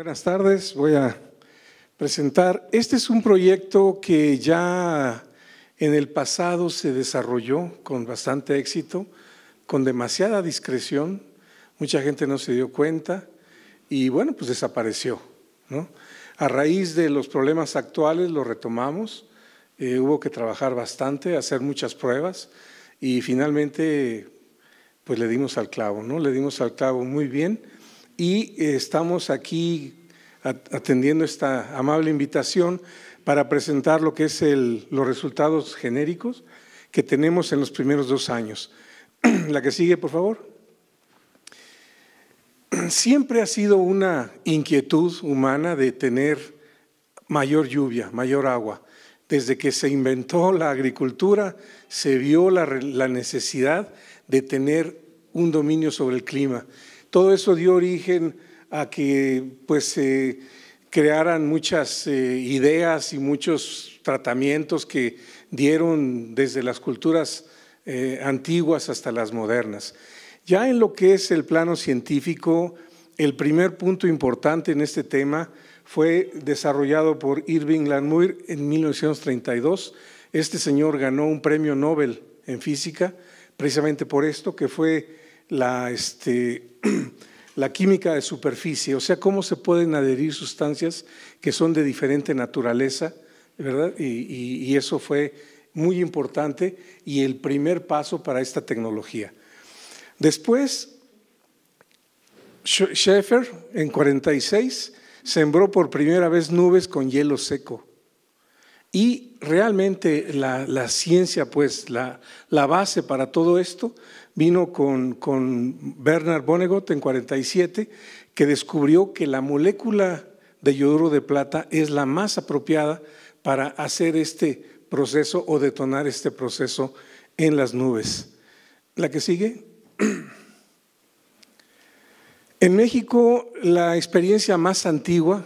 Buenas tardes, voy a presentar. Este es un proyecto que ya en el pasado se desarrolló con bastante éxito, con demasiada discreción, mucha gente no se dio cuenta y bueno, pues desapareció, ¿no? A raíz de los problemas actuales lo retomamos, hubo que trabajar bastante, hacer muchas pruebas y finalmente pues le dimos al clavo, ¿no? Le dimos al clavo muy bien y estamos aquí atendiendo esta amable invitación para presentar lo que es los resultados genéricos que tenemos en los primeros 2 años. La que sigue, por favor. Siempre ha sido una inquietud humana de tener mayor lluvia, mayor agua. Desde que se inventó la agricultura, se vio la necesidad de tener un dominio sobre el clima. Todo eso dio origen a que pues, se crearan muchas ideas y muchos tratamientos que dieron desde las culturas antiguas hasta las modernas. Ya en lo que es el plano científico, el primer punto importante en este tema fue desarrollado por Irving Langmuir en 1932. Este señor ganó un premio Nobel en física precisamente por esto, que fue la química de superficie, o sea, cómo se pueden adherir sustancias que son de diferente naturaleza, ¿verdad? Y eso fue muy importante y el primer paso para esta tecnología. Después, Schaefer, en 46, sembró por primera vez nubes con hielo seco. Y realmente la ciencia, pues la base para todo esto vino con Bernard Vonnegut en 47, que descubrió que la molécula de yoduro de plata es la más apropiada para hacer este proceso o detonar este proceso en las nubes. La que sigue. En México, la experiencia más antigua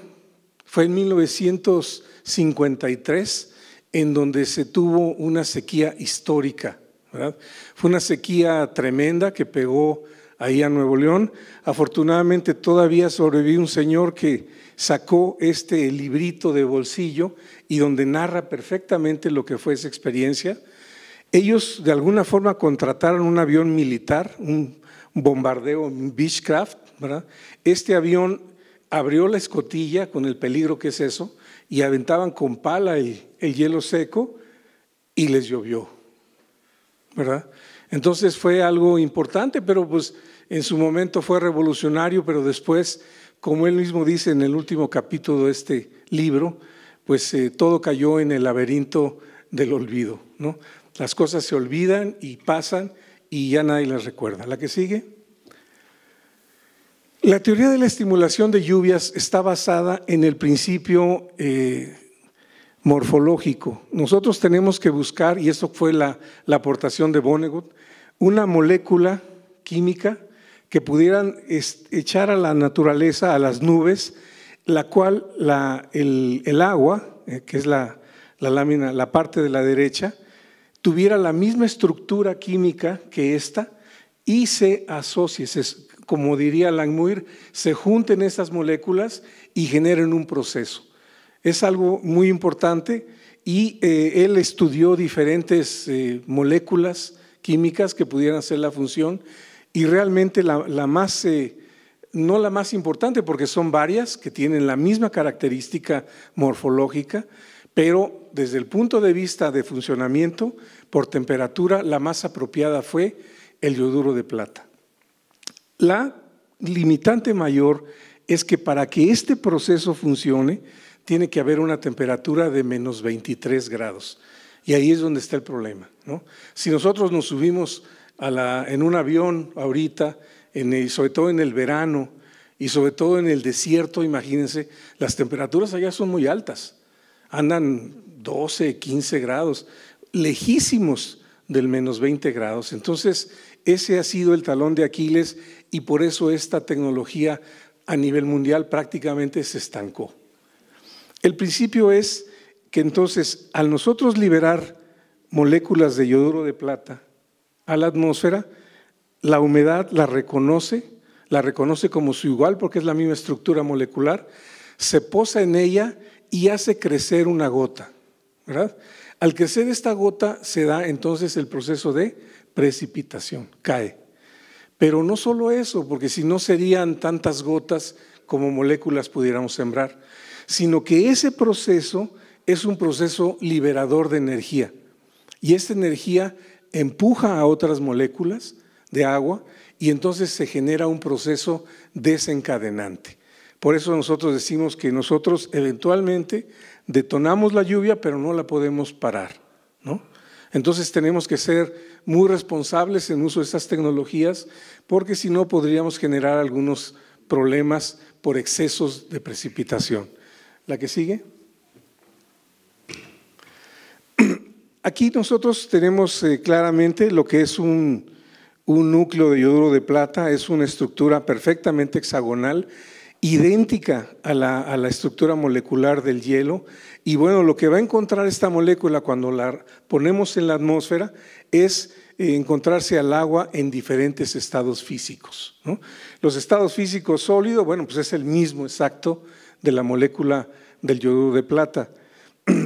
fue en 1953, en donde se tuvo una sequía histórica, ¿verdad? Fue una sequía tremenda que pegó ahí a Nuevo León. Afortunadamente todavía sobrevive un señor que sacó este librito de bolsillo y donde narra perfectamente lo que fue esa experiencia. Ellos de alguna forma contrataron un avión militar, un bombardeo, un Beechcraft, ¿verdad? Este avión abrió la escotilla con el peligro que es eso y aventaban con pala el hielo seco y les llovió, ¿verdad? Entonces fue algo importante, pero pues en su momento fue revolucionario, pero después, como él mismo dice en el último capítulo de este libro, pues todo cayó en el laberinto del olvido, ¿no? Las cosas se olvidan y pasan y ya nadie las recuerda. La que sigue. La teoría de la estimulación de lluvias está basada en el principio morfológico. Nosotros tenemos que buscar, y eso fue la aportación de Vonnegut, una molécula química que pudieran echar a la naturaleza, a las nubes, la cual el agua, que es la lámina, la parte de la derecha, tuviera la misma estructura química que esta y se asocie, como diría Langmuir, se junten estas moléculas y generen un proceso. Es algo muy importante y él estudió diferentes moléculas químicas que pudieran hacer la función y realmente no la más importante porque son varias que tienen la misma característica morfológica, pero desde el punto de vista de funcionamiento, por temperatura, la más apropiada fue el yoduro de plata. La limitante mayor es que para que este proceso funcione, tiene que haber una temperatura de menos 23 grados. Y ahí es donde está el problema, ¿no? Si nosotros nos subimos en un avión ahorita, sobre todo en el verano y sobre todo en el desierto, imagínense, las temperaturas allá son muy altas. Andan 12, 15 grados, lejísimos del menos 20 grados. Entonces, ese ha sido el talón de Aquiles y por eso esta tecnología a nivel mundial prácticamente se estancó. El principio es que entonces, al nosotros liberar moléculas de yoduro de plata a la atmósfera, la humedad la reconoce, la reconoce como su igual porque es la misma estructura molecular, se posa en ella y hace crecer una gota, ¿verdad? Al crecer esta gota se da entonces el proceso de precipitación, cae. Pero no solo eso, porque si no serían tantas gotas como moléculas pudiéramos sembrar, sino que ese proceso es un proceso liberador de energía. Y esta energía empuja a otras moléculas de agua y entonces se genera un proceso desencadenante. Por eso nosotros decimos que nosotros eventualmente detonamos la lluvia, pero no la podemos parar, ¿no? Entonces tenemos que ser muy responsables en uso de estas tecnologías, porque si no podríamos generar algunos problemas por excesos de precipitación. ¿La que sigue? Aquí nosotros tenemos claramente lo que es un núcleo de yoduro de plata, es una estructura perfectamente hexagonal, idéntica a la estructura molecular del hielo. Y bueno, lo que va a encontrar esta molécula cuando la ponemos en la atmósfera es encontrarse al agua en diferentes estados físicos, ¿no? Los estados físicos sólidos, bueno, pues es el mismo exacto de la molécula del yoduro de plata,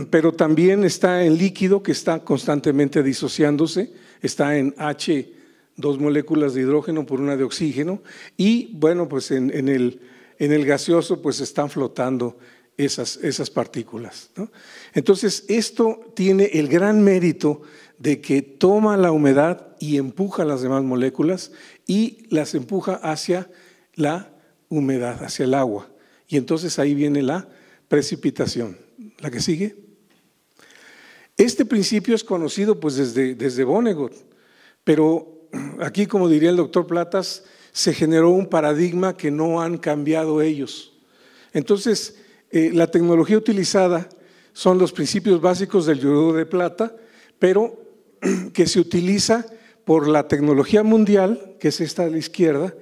pero también está en líquido que está constantemente disociándose, está en H, 2 moléculas de hidrógeno por una de oxígeno, y bueno, pues en el gaseoso pues están flotando esas partículas, ¿no? Entonces esto tiene el gran mérito de que toma la humedad y empuja las demás moléculas y las empuja hacia la humedad, hacia el agua, y entonces ahí viene la precipitación. ¿La que sigue? Este principio es conocido pues desde Vonnegut, pero aquí, como diría el doctor Platas, se generó un paradigma que no han cambiado ellos. Entonces, la tecnología utilizada son los principios básicos del yoduro de plata, pero que se utiliza por la tecnología mundial, que es esta a la izquierda,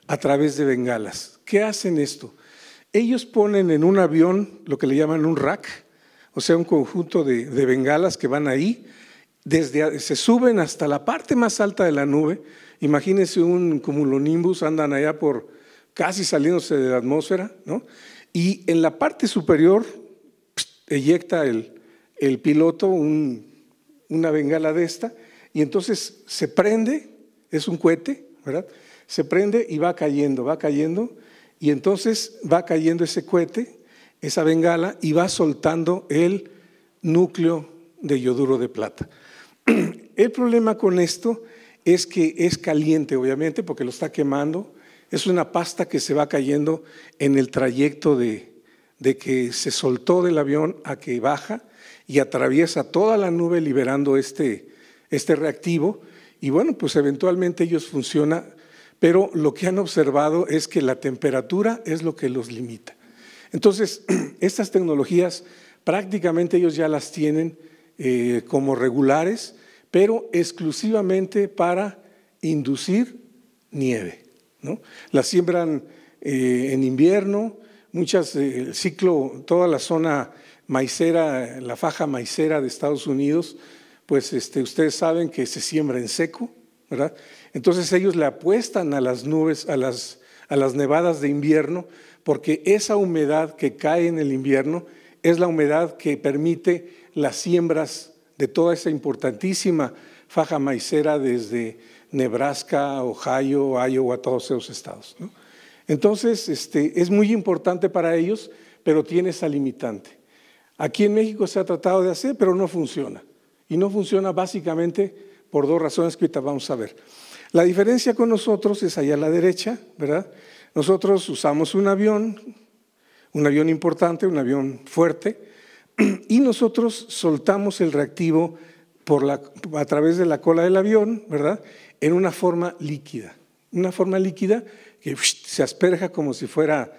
a través de bengalas. ¿Qué hacen esto? Ellos ponen en un avión lo que le llaman un rack, o sea, un conjunto de bengalas que van ahí, se suben hasta la parte más alta de la nube. Imagínense un cumulonimbus, andan allá por casi saliéndose de la atmósfera, ¿no? Y en la parte superior eyecta el piloto una bengala de esta, y entonces se prende, es un cohete, ¿verdad? Se prende y va cayendo, y entonces va cayendo ese cohete, esa bengala, y va soltando el núcleo de yoduro de plata. El problema con esto es que es caliente, obviamente, porque lo está quemando. Es una pasta que se va cayendo en el trayecto de que se soltó del avión a que baja y atraviesa toda la nube liberando este reactivo. Y bueno, pues eventualmente ellos funcionan, pero lo que han observado es que la temperatura es lo que los limita. Entonces, estas tecnologías prácticamente ellos ya las tienen como regulares, pero exclusivamente para inducir nieve, ¿no? Las siembran en invierno, toda la zona maicera, la faja maicera de Estados Unidos, pues ustedes saben que se siembra en seco, ¿verdad? Entonces ellos le apuestan a las nubes, a las nevadas de invierno, porque esa humedad que cae en el invierno es la humedad que permite las siembras de toda esa importantísima faja maicera desde Nebraska, Ohio, Iowa, todos esos estados, ¿no? Entonces, es muy importante para ellos, pero tiene esa limitante. Aquí en México se ha tratado de hacer, pero no funciona. Y no funciona básicamente por 2 razones que ahorita vamos a ver. La diferencia con nosotros es allá a la derecha, ¿verdad? Nosotros usamos un avión importante, un avión fuerte, y nosotros soltamos el reactivo a través de la cola del avión, ¿verdad? En una forma líquida. Una forma líquida que se asperja como si fuera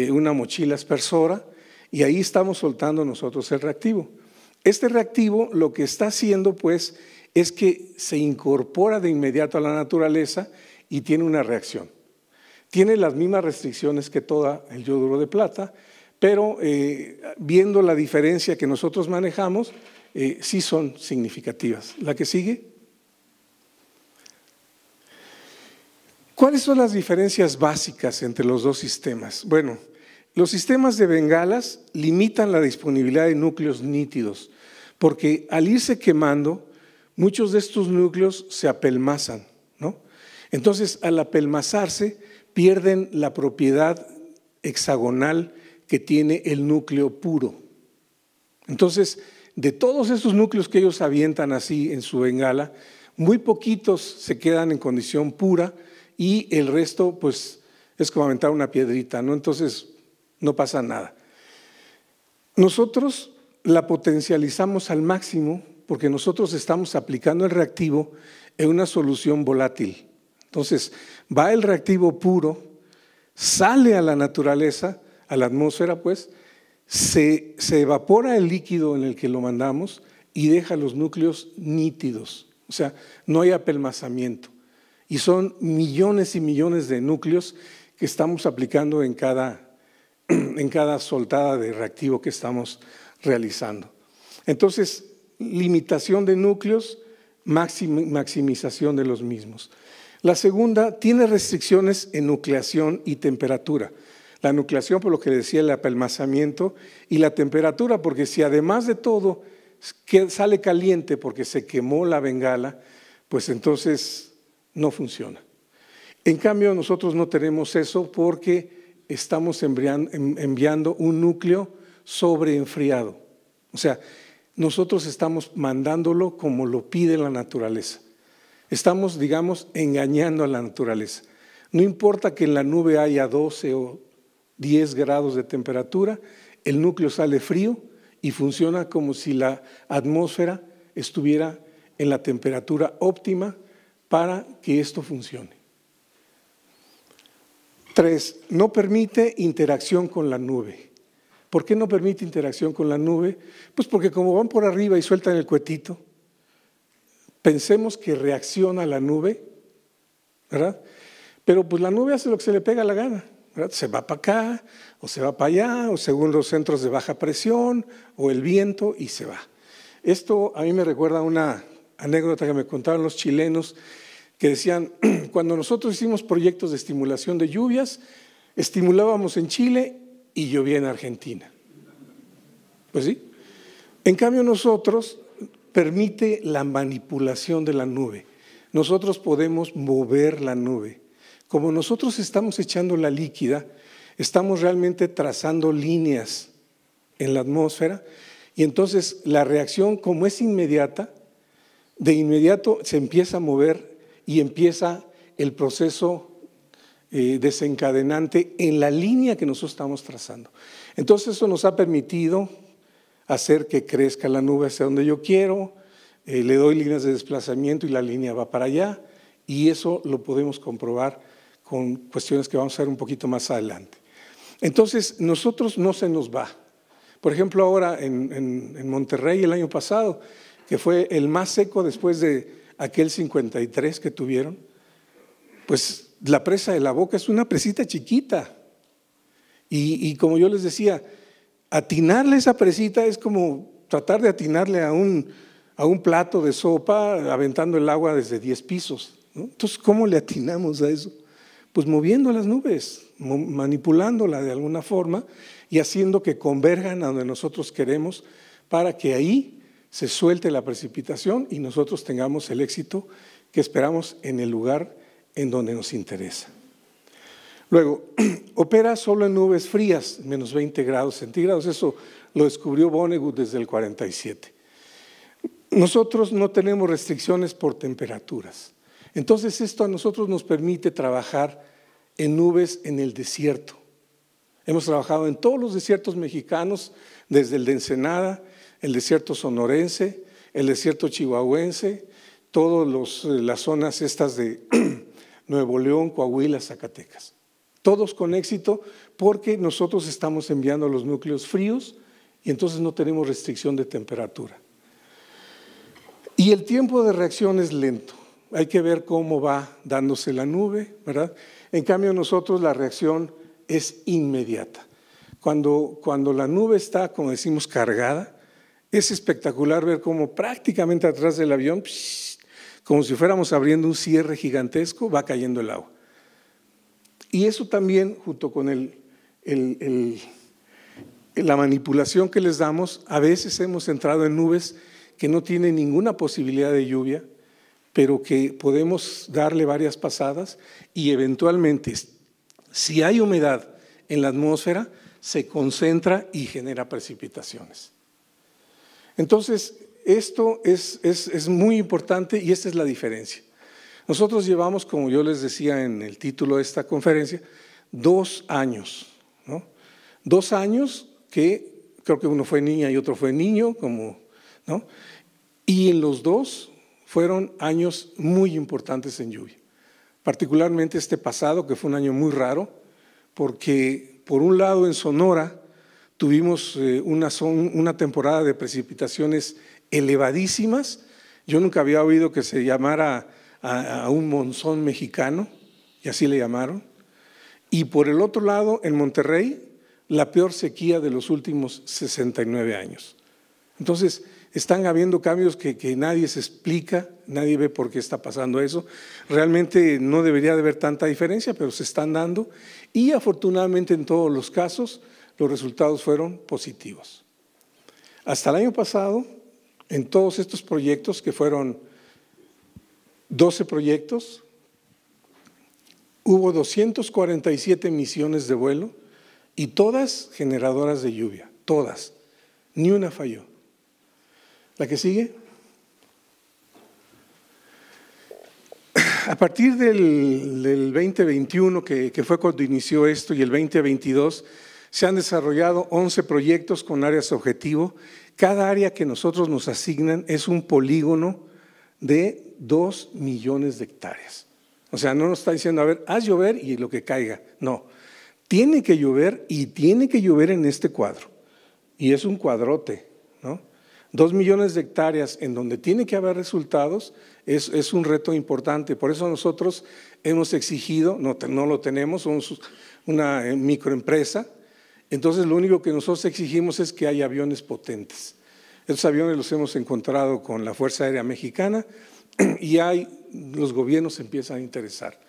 una mochila aspersora, y ahí estamos soltando nosotros el reactivo. Este reactivo lo que está haciendo pues es que se incorpora de inmediato a la naturaleza y tiene una reacción. Tiene las mismas restricciones que todo el yoduro de plata, pero viendo la diferencia que nosotros manejamos, sí son significativas. ¿La que sigue? ¿Cuáles son las diferencias básicas entre los dos sistemas? Bueno, los sistemas de bengalas limitan la disponibilidad de núcleos nítidos, porque al irse quemando, muchos de estos núcleos se apelmazan, ¿no? Entonces, al apelmazarse, pierden la propiedad hexagonal que tiene el núcleo puro. Entonces, de todos esos núcleos que ellos avientan así en su bengala, muy poquitos se quedan en condición pura y el resto, pues, es como aventar una piedrita, ¿no? Entonces, no pasa nada. Nosotros la potencializamos al máximo porque nosotros estamos aplicando el reactivo en una solución volátil. Entonces, va el reactivo puro, sale a la naturaleza, a la atmósfera, pues, se evapora el líquido en el que lo mandamos y deja los núcleos nítidos. O sea, no hay apelmazamiento. Y son millones y millones de núcleos que estamos aplicando en cada soltada de reactivo que estamos realizando. Entonces, limitación de núcleos, maximización de los mismos. La segunda tiene restricciones en nucleación y temperatura. La nucleación, por lo que decía, el apelmazamiento, y la temperatura, porque si además de todo sale caliente porque se quemó la bengala, pues entonces no funciona. En cambio, nosotros no tenemos eso porque estamos enviando un núcleo sobreenfriado. O sea, nosotros estamos mandándolo como lo pide la naturaleza. Estamos, digamos, engañando a la naturaleza. No importa que en la nube haya 12 o 10 grados de temperatura, el núcleo sale frío y funciona como si la atmósfera estuviera en la temperatura óptima para que esto funcione. 3, no permite interacción con la nube. ¿Por qué no permite interacción con la nube? Pues porque como van por arriba y sueltan el cuetito, pensemos que reacciona la nube, ¿verdad? Pero pues la nube hace lo que se le pega la gana, ¿verdad? Se va para acá, o se va para allá, o según los centros de baja presión, o el viento, y se va. Esto a mí me recuerda a una anécdota que me contaron los chilenos, que decían, cuando nosotros hicimos proyectos de estimulación de lluvias, estimulábamos en Chile y llovía en Argentina. Pues sí. En cambio nosotros permite la manipulación de la nube. Nosotros podemos mover la nube. Como nosotros estamos echando la líquida, estamos realmente trazando líneas en la atmósfera y entonces la reacción, como es inmediata, de inmediato se empieza a mover y empieza el proceso desencadenante en la línea que nosotros estamos trazando. Entonces eso nos ha permitido hacer que crezca la nube hacia donde yo quiero, le doy líneas de desplazamiento y la línea va para allá, y eso lo podemos comprobar con cuestiones que vamos a ver un poquito más adelante. Entonces, nosotros no se nos va. Por ejemplo, ahora en Monterrey el año pasado, que fue el más seco después de aquel 53 que tuvieron, pues la presa de La Boca es una presita chiquita. Y como yo les decía, atinarle esa presita es como tratar de atinarle a un plato de sopa aventando el agua desde 10 pisos, ¿no? Entonces, ¿cómo le atinamos a eso? Pues moviendo las nubes, manipulándola de alguna forma y haciendo que converjan a donde nosotros queremos para que ahí se suelte la precipitación y nosotros tengamos el éxito que esperamos en el lugar en donde nos interesa. Luego, opera solo en nubes frías, menos 20 grados centígrados, eso lo descubrió Vonnegut desde el 47. Nosotros no tenemos restricciones por temperaturas. Entonces esto a nosotros nos permite trabajar en nubes en el desierto. Hemos trabajado en todos los desiertos mexicanos, desde el de Ensenada, el desierto sonorense, el desierto chihuahuense, todas las zonas estas de Nuevo León, Coahuila, Zacatecas. Todos con éxito porque nosotros estamos enviando los núcleos fríos y entonces no tenemos restricción de temperatura. Y el tiempo de reacción es lento. Hay que ver cómo va dándose la nube, ¿verdad? En cambio nosotros la reacción es inmediata. Cuando la nube está, como decimos, cargada, es espectacular ver cómo prácticamente atrás del avión, como si fuéramos abriendo un cierre gigantesco, va cayendo el agua. Y eso también, junto con la manipulación que les damos, a veces hemos entrado en nubes que no tienen ninguna posibilidad de lluvia, pero que podemos darle varias pasadas y eventualmente, si hay humedad en la atmósfera, se concentra y genera precipitaciones. Entonces, esto es muy importante y esta es la diferencia. Nosotros llevamos, como yo les decía en el título de esta conferencia, 2 años, ¿no? 2 años que creo que uno fue niña y otro fue niño, ¿no? Y en los dos fueron años muy importantes en lluvia. Particularmente este pasado, que fue un año muy raro, porque por un lado en Sonora tuvimos una temporada de precipitaciones elevadísimas. Yo nunca había oído que se llamara a un monzón mexicano, y así le llamaron. Y por el otro lado, en Monterrey, la peor sequía de los últimos 69 años. Entonces, están habiendo cambios que nadie se explica, nadie ve por qué está pasando eso. Realmente no debería de haber tanta diferencia, pero se están dando y afortunadamente en todos los casos los resultados fueron positivos. Hasta el año pasado, en todos estos proyectos, que fueron 12 proyectos, hubo 247 misiones de vuelo y todas generadoras de lluvia, todas, ni una falló. ¿La que sigue? A partir del 2021, que fue cuando inició esto, y el 2022, se han desarrollado 11 proyectos con áreas objetivo. Cada área que nosotros nos asignan es un polígono de 2 millones de hectáreas. O sea, no nos está diciendo, a ver, haz llover y lo que caiga. No, tiene que llover y tiene que llover en este cuadro. Y es un cuadrote, ¿no? 2 millones de hectáreas en donde tiene que haber resultados es un reto importante. Por eso nosotros hemos exigido, no lo tenemos, somos una microempresa, entonces lo único que nosotros exigimos es que haya aviones potentes. Estos aviones los hemos encontrado con la Fuerza Aérea Mexicana y los gobiernos se empiezan a interesar.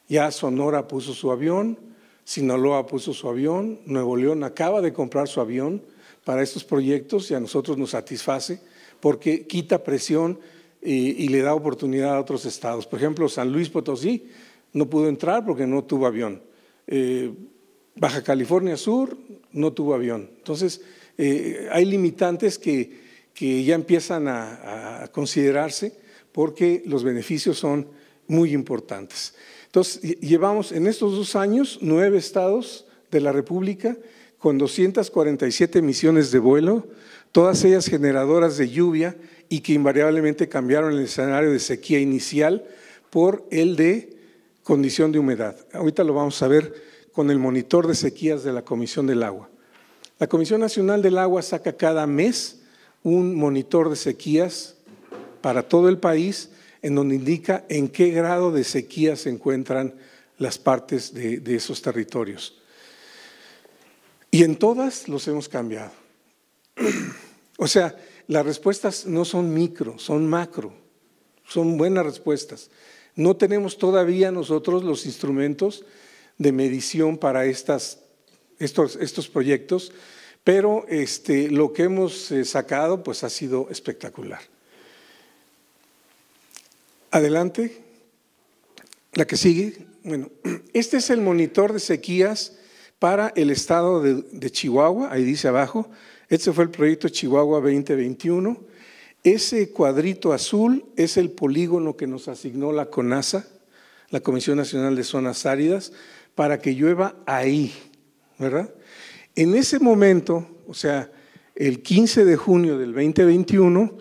Ya Sonora puso su avión, Sinaloa puso su avión, Nuevo León acaba de comprar su avión para estos proyectos y a nosotros nos satisface porque quita presión y le da oportunidad a otros estados. Por ejemplo, San Luis Potosí no pudo entrar porque no tuvo avión. Baja California Sur no tuvo avión. Entonces, hay limitantes que ya empiezan a considerarse porque los beneficios son muy importantes. Entonces, llevamos en estos 2 años 9 estados de la República con 247 misiones de vuelo, todas ellas generadoras de lluvia y que invariablemente cambiaron el escenario de sequía inicial por el de condición de humedad. Ahorita lo vamos a ver con el monitor de sequías de la Comisión del Agua. La Comisión Nacional del Agua saca cada mes un monitor de sequías para todo el país en donde indica en qué grado de sequía se encuentran las partes de esos territorios. Y en todas los hemos cambiado. O sea, las respuestas no son micro, son macro, son buenas respuestas. No tenemos todavía nosotros los instrumentos de medición para estos proyectos, pero lo que hemos sacado pues ha sido espectacular. Adelante, la que sigue. Bueno, este es el monitor de sequías para el estado de Chihuahua, ahí dice abajo. Este fue el proyecto Chihuahua 2021. Ese cuadrito azul es el polígono que nos asignó la CONAZA, la Comisión Nacional de Zonas Áridas, para que llueva ahí, ¿verdad? En ese momento, o sea, el 15 de junio del 2021,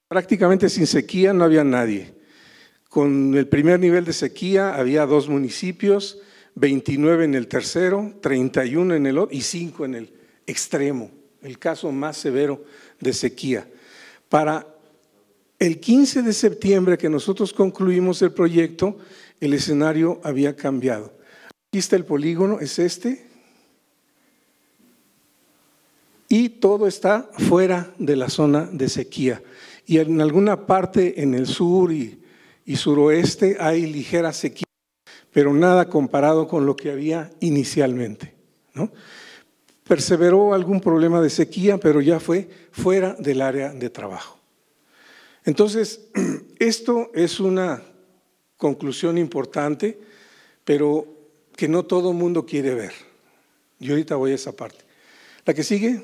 prácticamente sin sequía no había nadie. Con el primer nivel de sequía había 2 municipios, 29 en el tercero, 31 en el otro y 5 en el extremo, el caso más severo de sequía. Para el 15 de septiembre que nosotros concluimos el proyecto, el escenario había cambiado. Aquí está el polígono, es este, y todo está fuera de la zona de sequía. Y en alguna parte en el sur y suroeste hay ligera sequía, pero nada comparado con lo que había inicialmente, ¿no? Perseveró algún problema de sequía, pero ya fue fuera del área de trabajo. Entonces, esto es una conclusión importante, pero que no todo el mundo quiere ver. Y ahorita voy a esa parte. La que sigue.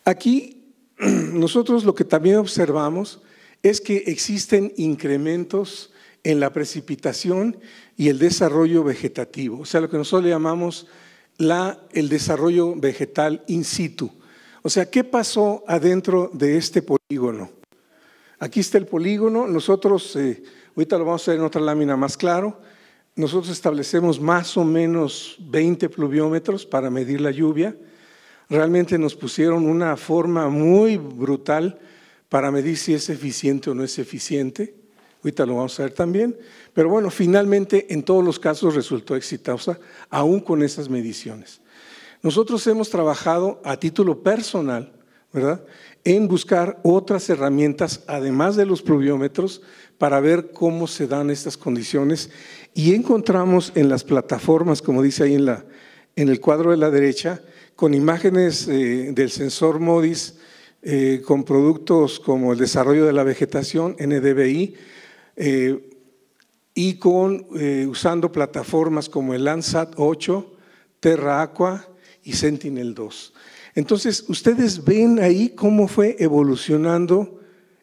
Aquí nosotros lo que también observamos es que existen incrementos en la precipitación y el desarrollo vegetativo, o sea, lo que nosotros le llamamos el desarrollo vegetal in situ. O sea, ¿qué pasó adentro de este polígono? Aquí está el polígono, nosotros, ahorita lo vamos a ver en otra lámina más claro, nosotros establecemos más o menos 20 pluviómetros para medir la lluvia. Realmente nos pusieron una forma muy brutal para medir si es eficiente o no es eficiente. Ahorita lo vamos a ver también. Pero bueno, finalmente en todos los casos resultó exitosa, aún con esas mediciones. Nosotros hemos trabajado a título personal, ¿verdad?, en buscar otras herramientas, además de los pluviómetros, para ver cómo se dan estas condiciones. Y encontramos en las plataformas, como dice ahí en el cuadro de la derecha, con imágenes del sensor MODIS, con productos como el desarrollo de la vegetación, NDVI, y usando plataformas como el Landsat 8, Terra Aqua y Sentinel-2. Entonces, ustedes ven ahí cómo fue evolucionando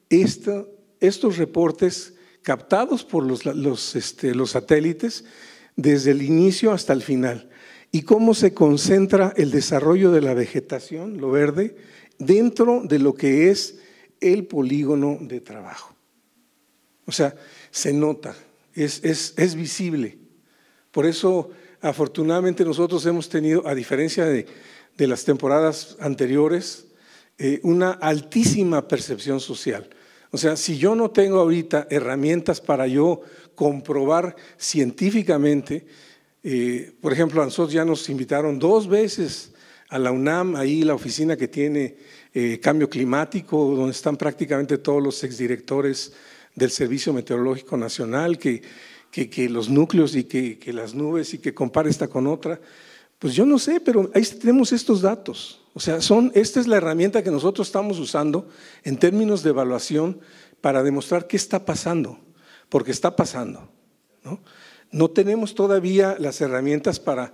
estos reportes captados por los satélites desde el inicio hasta el final, y cómo se concentra el desarrollo de la vegetación, lo verde, dentro de lo que es el polígono de trabajo. O sea, se nota, es visible. Por eso, afortunadamente, nosotros hemos tenido, a diferencia de las temporadas anteriores, una altísima percepción social. O sea, si yo no tengo ahorita herramientas para yo comprobar científicamente, por ejemplo, a nosotros ya nos invitaron 2 veces a la UNAM, ahí la oficina que tiene cambio climático, donde están prácticamente todos los exdirectores del Servicio Meteorológico Nacional, que los núcleos y que las nubes y que compara esta con otra. Pues yo no sé, pero ahí tenemos estos datos. O sea, esta es la herramienta que nosotros estamos usando en términos de evaluación para demostrar qué está pasando, porque está pasando, ¿no? No tenemos todavía las herramientas para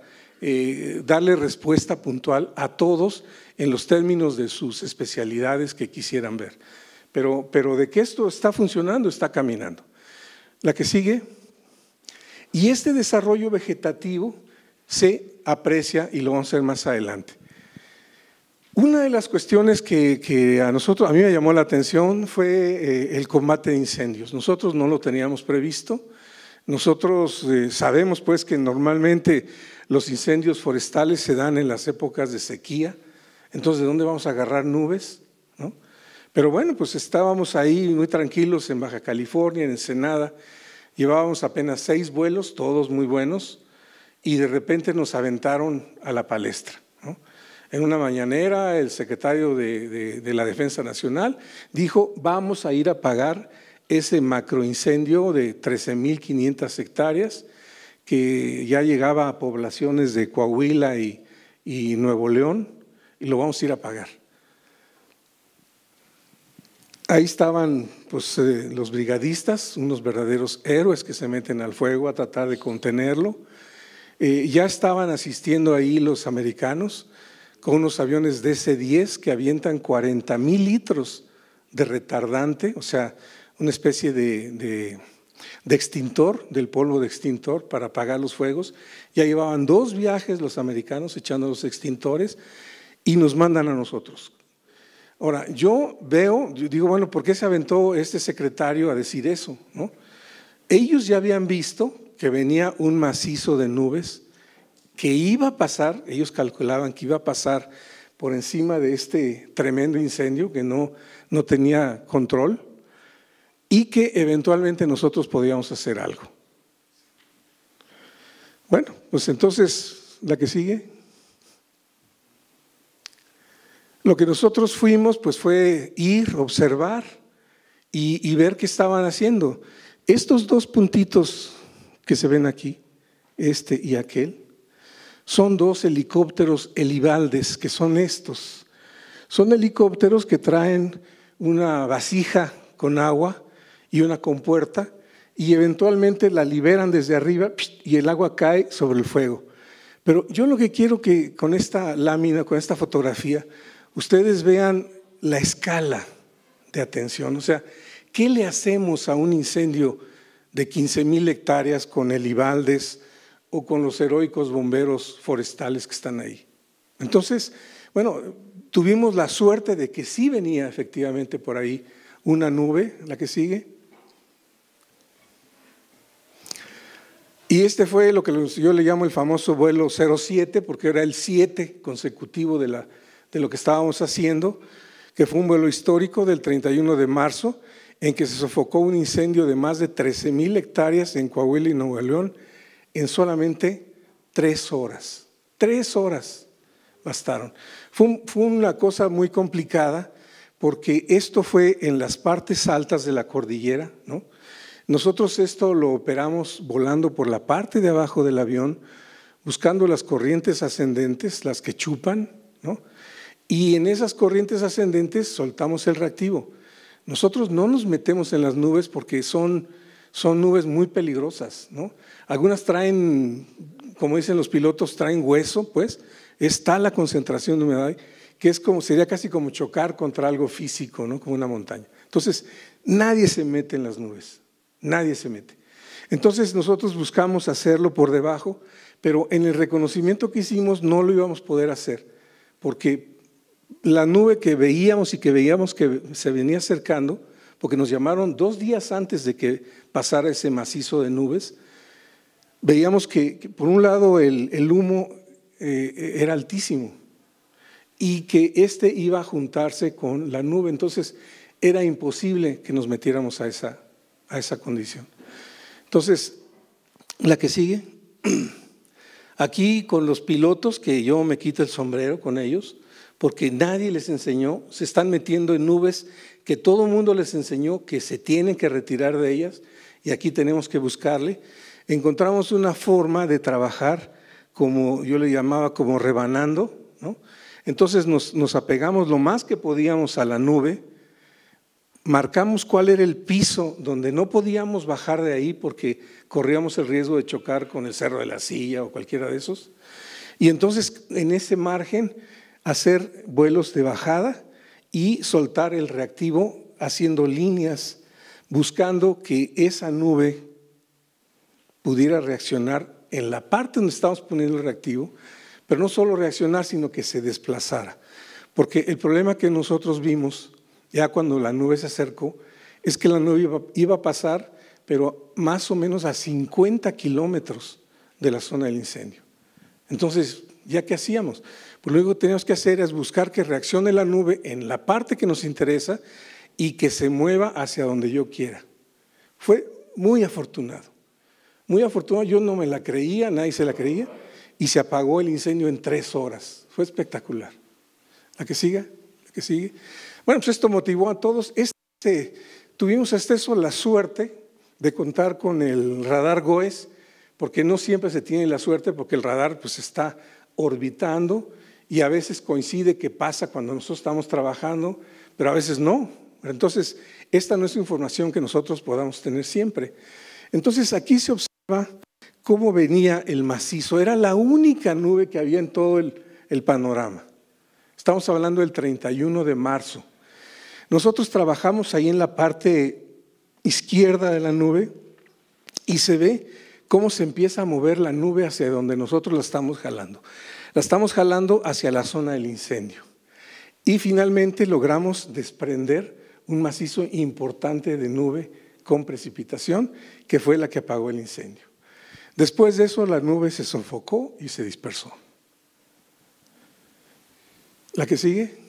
darle respuesta puntual a todos en los términos de sus especialidades que quisieran ver. Pero de que esto está funcionando, está caminando. La que sigue. Y este desarrollo vegetativo se aprecia y lo vamos a ver más adelante. Una de las cuestiones que a mí me llamó la atención fue el combate de incendios. Nosotros no lo teníamos previsto. Nosotros sabemos pues que normalmente los incendios forestales se dan en las épocas de sequía. Entonces, ¿de dónde vamos a agarrar nubes? ¿No? Pero bueno, pues estábamos ahí muy tranquilos en Baja California, en Ensenada. Llevábamos apenas 6 vuelos, todos muy buenos, y de repente nos aventaron a la palestra, ¿no? En una mañanera, el secretario de la Defensa Nacional dijo: vamos a ir a apagar ese macroincendio de 13,500 hectáreas que ya llegaba a poblaciones de Coahuila y Nuevo León, y lo vamos a ir a apagar. Ahí estaban pues, los brigadistas, unos verdaderos héroes que se meten al fuego a tratar de contenerlo. Ya estaban asistiendo ahí los americanos con unos aviones DC-10 que avientan 40,000 litros de retardante, o sea, una especie de extintor, del polvo de extintor para apagar los fuegos. Ya llevaban 2 viajes los americanos echando los extintores y nos mandan a nosotros. Ahora, yo digo, bueno, ¿por qué se aventó este secretario a decir eso, ¿no? Ellos ya habían visto que venía un macizo de nubes que iba a pasar, ellos calculaban que iba a pasar por encima de este tremendo incendio que no tenía control y que eventualmente nosotros podíamos hacer algo. Bueno, pues entonces, la que sigue. Lo que nosotros fuimos pues fue ir, observar y ver qué estaban haciendo. Estos dos puntitos que se ven aquí, este y aquel, son dos helicópteros helibaldes, que son estos. Son helicópteros que traen una vasija con agua y una compuerta y eventualmente la liberan desde arriba y el agua cae sobre el fuego. Pero yo lo que quiero que con esta lámina, con esta fotografía, ustedes vean la escala de atención. O sea, ¿qué le hacemos a un incendio de 15,000 hectáreas con helibaldes o con los heroicos bomberos forestales que están ahí? Entonces, bueno, tuvimos la suerte de que sí venía efectivamente por ahí una nube, la que sigue. Y este fue lo que yo le llamo el famoso vuelo 07, porque era el 7 consecutivo de lo que estábamos haciendo, que fue un vuelo histórico del 31 de marzo, en que se sofocó un incendio de más de 13,000 hectáreas en Coahuila y Nuevo León en solamente 3 horas. 3 horas bastaron. Fue una cosa muy complicada porque esto fue en las partes altas de la cordillera, ¿no? Nosotros esto lo operamos volando por la parte de abajo del avión, buscando las corrientes ascendentes, las que chupan, ¿no? Y en esas corrientes ascendentes soltamos el reactivo. Nosotros no nos metemos en las nubes porque son nubes muy peligrosas, ¿no? Algunas traen, como dicen los pilotos, traen hueso, pues, es tal la concentración de humedad que sería casi como chocar contra algo físico, ¿no? Como una montaña. Entonces, nadie se mete en las nubes. Nadie se mete. Entonces nosotros buscamos hacerlo por debajo, pero en el reconocimiento que hicimos no lo íbamos a poder hacer, porque la nube que veíamos que se venía acercando, porque nos llamaron 2 días antes de que pasara ese macizo de nubes, veíamos que por un lado el humo era altísimo y que este iba a juntarse con la nube, entonces era imposible que nos metiéramos a esa condición. Entonces, la que sigue, aquí con los pilotos, que yo me quito el sombrero con ellos, porque nadie les enseñó, se están metiendo en nubes que todo el mundo les enseñó que se tienen que retirar de ellas, y aquí tenemos que buscarle. Encontramos una forma de trabajar, como yo le llamaba, como rebanando, ¿no? Entonces nos apegamos lo más que podíamos a la nube, marcamos cuál era el piso donde no podíamos bajar de ahí porque corríamos el riesgo de chocar con el Cerro de la Silla o cualquiera de esos. Y entonces en ese margen hacer vuelos de bajada y soltar el reactivo haciendo líneas, buscando que esa nube pudiera reaccionar en la parte donde estábamos poniendo el reactivo, pero no solo reaccionar, sino que se desplazara. Porque el problema que nosotros vimos ya cuando la nube se acercó, es que la nube iba a pasar, pero más o menos a 50 kilómetros de la zona del incendio. Entonces, ¿ya qué hacíamos? Pues luego que teníamos que hacer es buscar que reaccione la nube en la parte que nos interesa y que se mueva hacia donde yo quiera. Fue muy afortunado. Muy afortunado, yo no me la creía, nadie se la creía, y se apagó el incendio en 3 horas. Fue espectacular. ¿La que siga? ¿La que sigue? Bueno, pues esto motivó a todos. Tuvimos hasta eso la suerte de contar con el radar GOES, porque no siempre se tiene la suerte, porque el radar pues está orbitando y a veces coincide que pasa cuando nosotros estamos trabajando, pero a veces no. Entonces, esta no es información que nosotros podamos tener siempre. Entonces, aquí se observa cómo venía el macizo. Era la única nube que había en todo el panorama. Estamos hablando del 31 de marzo. Nosotros trabajamos ahí en la parte izquierda de la nube y se ve cómo se empieza a mover la nube hacia donde nosotros la estamos jalando. La estamos jalando hacia la zona del incendio. Y finalmente logramos desprender un macizo importante de nube con precipitación, que fue la que apagó el incendio. Después de eso, la nube se sofocó y se dispersó. ¿La que sigue?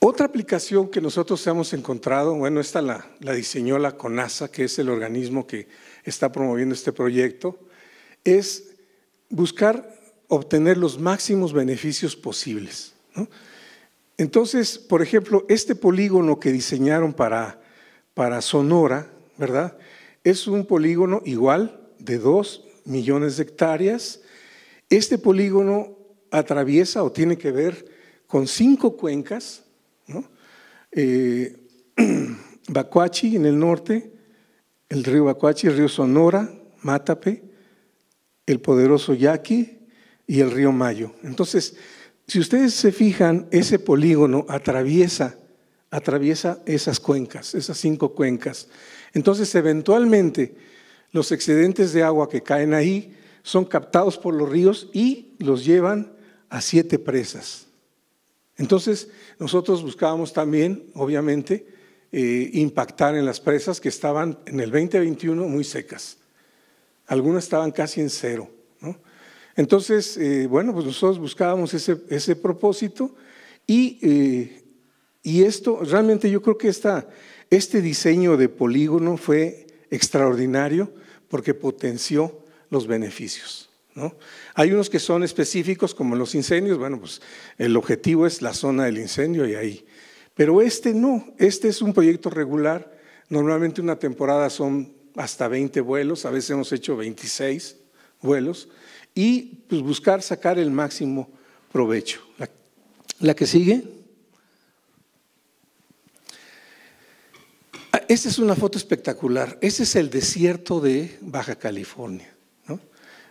Otra aplicación que nosotros hemos encontrado, bueno, esta la diseñó la CONASA, que es el organismo que está promoviendo este proyecto, es buscar obtener los máximos beneficios posibles, ¿no? Entonces, por ejemplo, este polígono que diseñaron para Sonora, ¿verdad? Es un polígono igual de 2 millones de hectáreas. Este polígono atraviesa o tiene que ver con 5 cuencas, ¿no? Bacuachi en el norte, el río Bacuachi, el río Sonora, Mátape, el poderoso Yaqui y el río Mayo. Entonces, si ustedes se fijan, ese polígono atraviesa esas cuencas, esas 5 cuencas. Entonces, eventualmente, los excedentes de agua que caen ahí son captados por los ríos y los llevan a 7 presas. Entonces, nosotros buscábamos también, obviamente, impactar en las presas que estaban en el 2021 muy secas. Algunas estaban casi en 0, ¿no? Entonces, bueno, pues nosotros buscábamos ese propósito y esto, realmente yo creo que este diseño de polígono fue extraordinario porque potenció los beneficios, ¿no? Hay unos que son específicos como los incendios, bueno, pues el objetivo es la zona del incendio y ahí. Pero este no, este es un proyecto regular, normalmente una temporada son hasta 20 vuelos, a veces hemos hecho 26 vuelos y pues buscar sacar el máximo provecho. La que sigue. Esta es una foto espectacular, este es el desierto de Baja California, ¿no?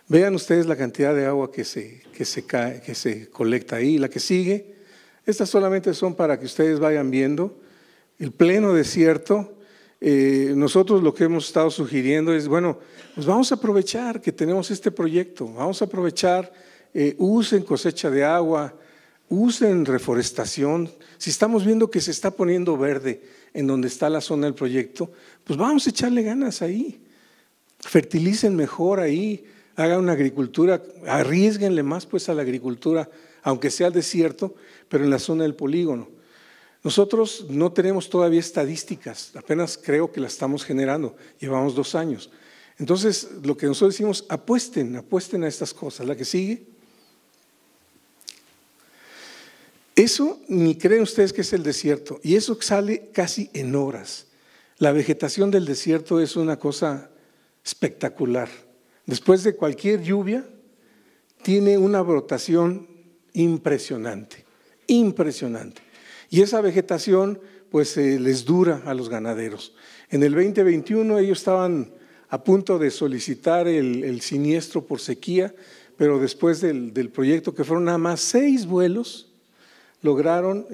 Vean ustedes la cantidad de agua que se colecta ahí. La que sigue, estas solamente son para que ustedes vayan viendo el pleno desierto. Nosotros lo que hemos estado sugiriendo es, bueno, pues vamos a aprovechar que tenemos este proyecto, vamos a aprovechar, usen cosecha de agua, usen reforestación. Si estamos viendo que se está poniendo verde en donde está la zona del proyecto, pues vamos a echarle ganas ahí, fertilicen mejor ahí, hagan una agricultura, arriésguenle más pues a la agricultura, aunque sea el desierto, pero en la zona del polígono. Nosotros no tenemos todavía estadísticas, apenas creo que las estamos generando, llevamos 2 años. Entonces, lo que nosotros decimos, apuesten a estas cosas. La que sigue. Eso ni creen ustedes que es el desierto, y eso sale casi en horas. La vegetación del desierto es una cosa espectacular. Después de cualquier lluvia, tiene una brotación impresionante, impresionante. Y esa vegetación pues les dura a los ganaderos. En el 2021 ellos estaban a punto de solicitar el siniestro por sequía, pero después del proyecto, que fueron nada más 6 vuelos, lograron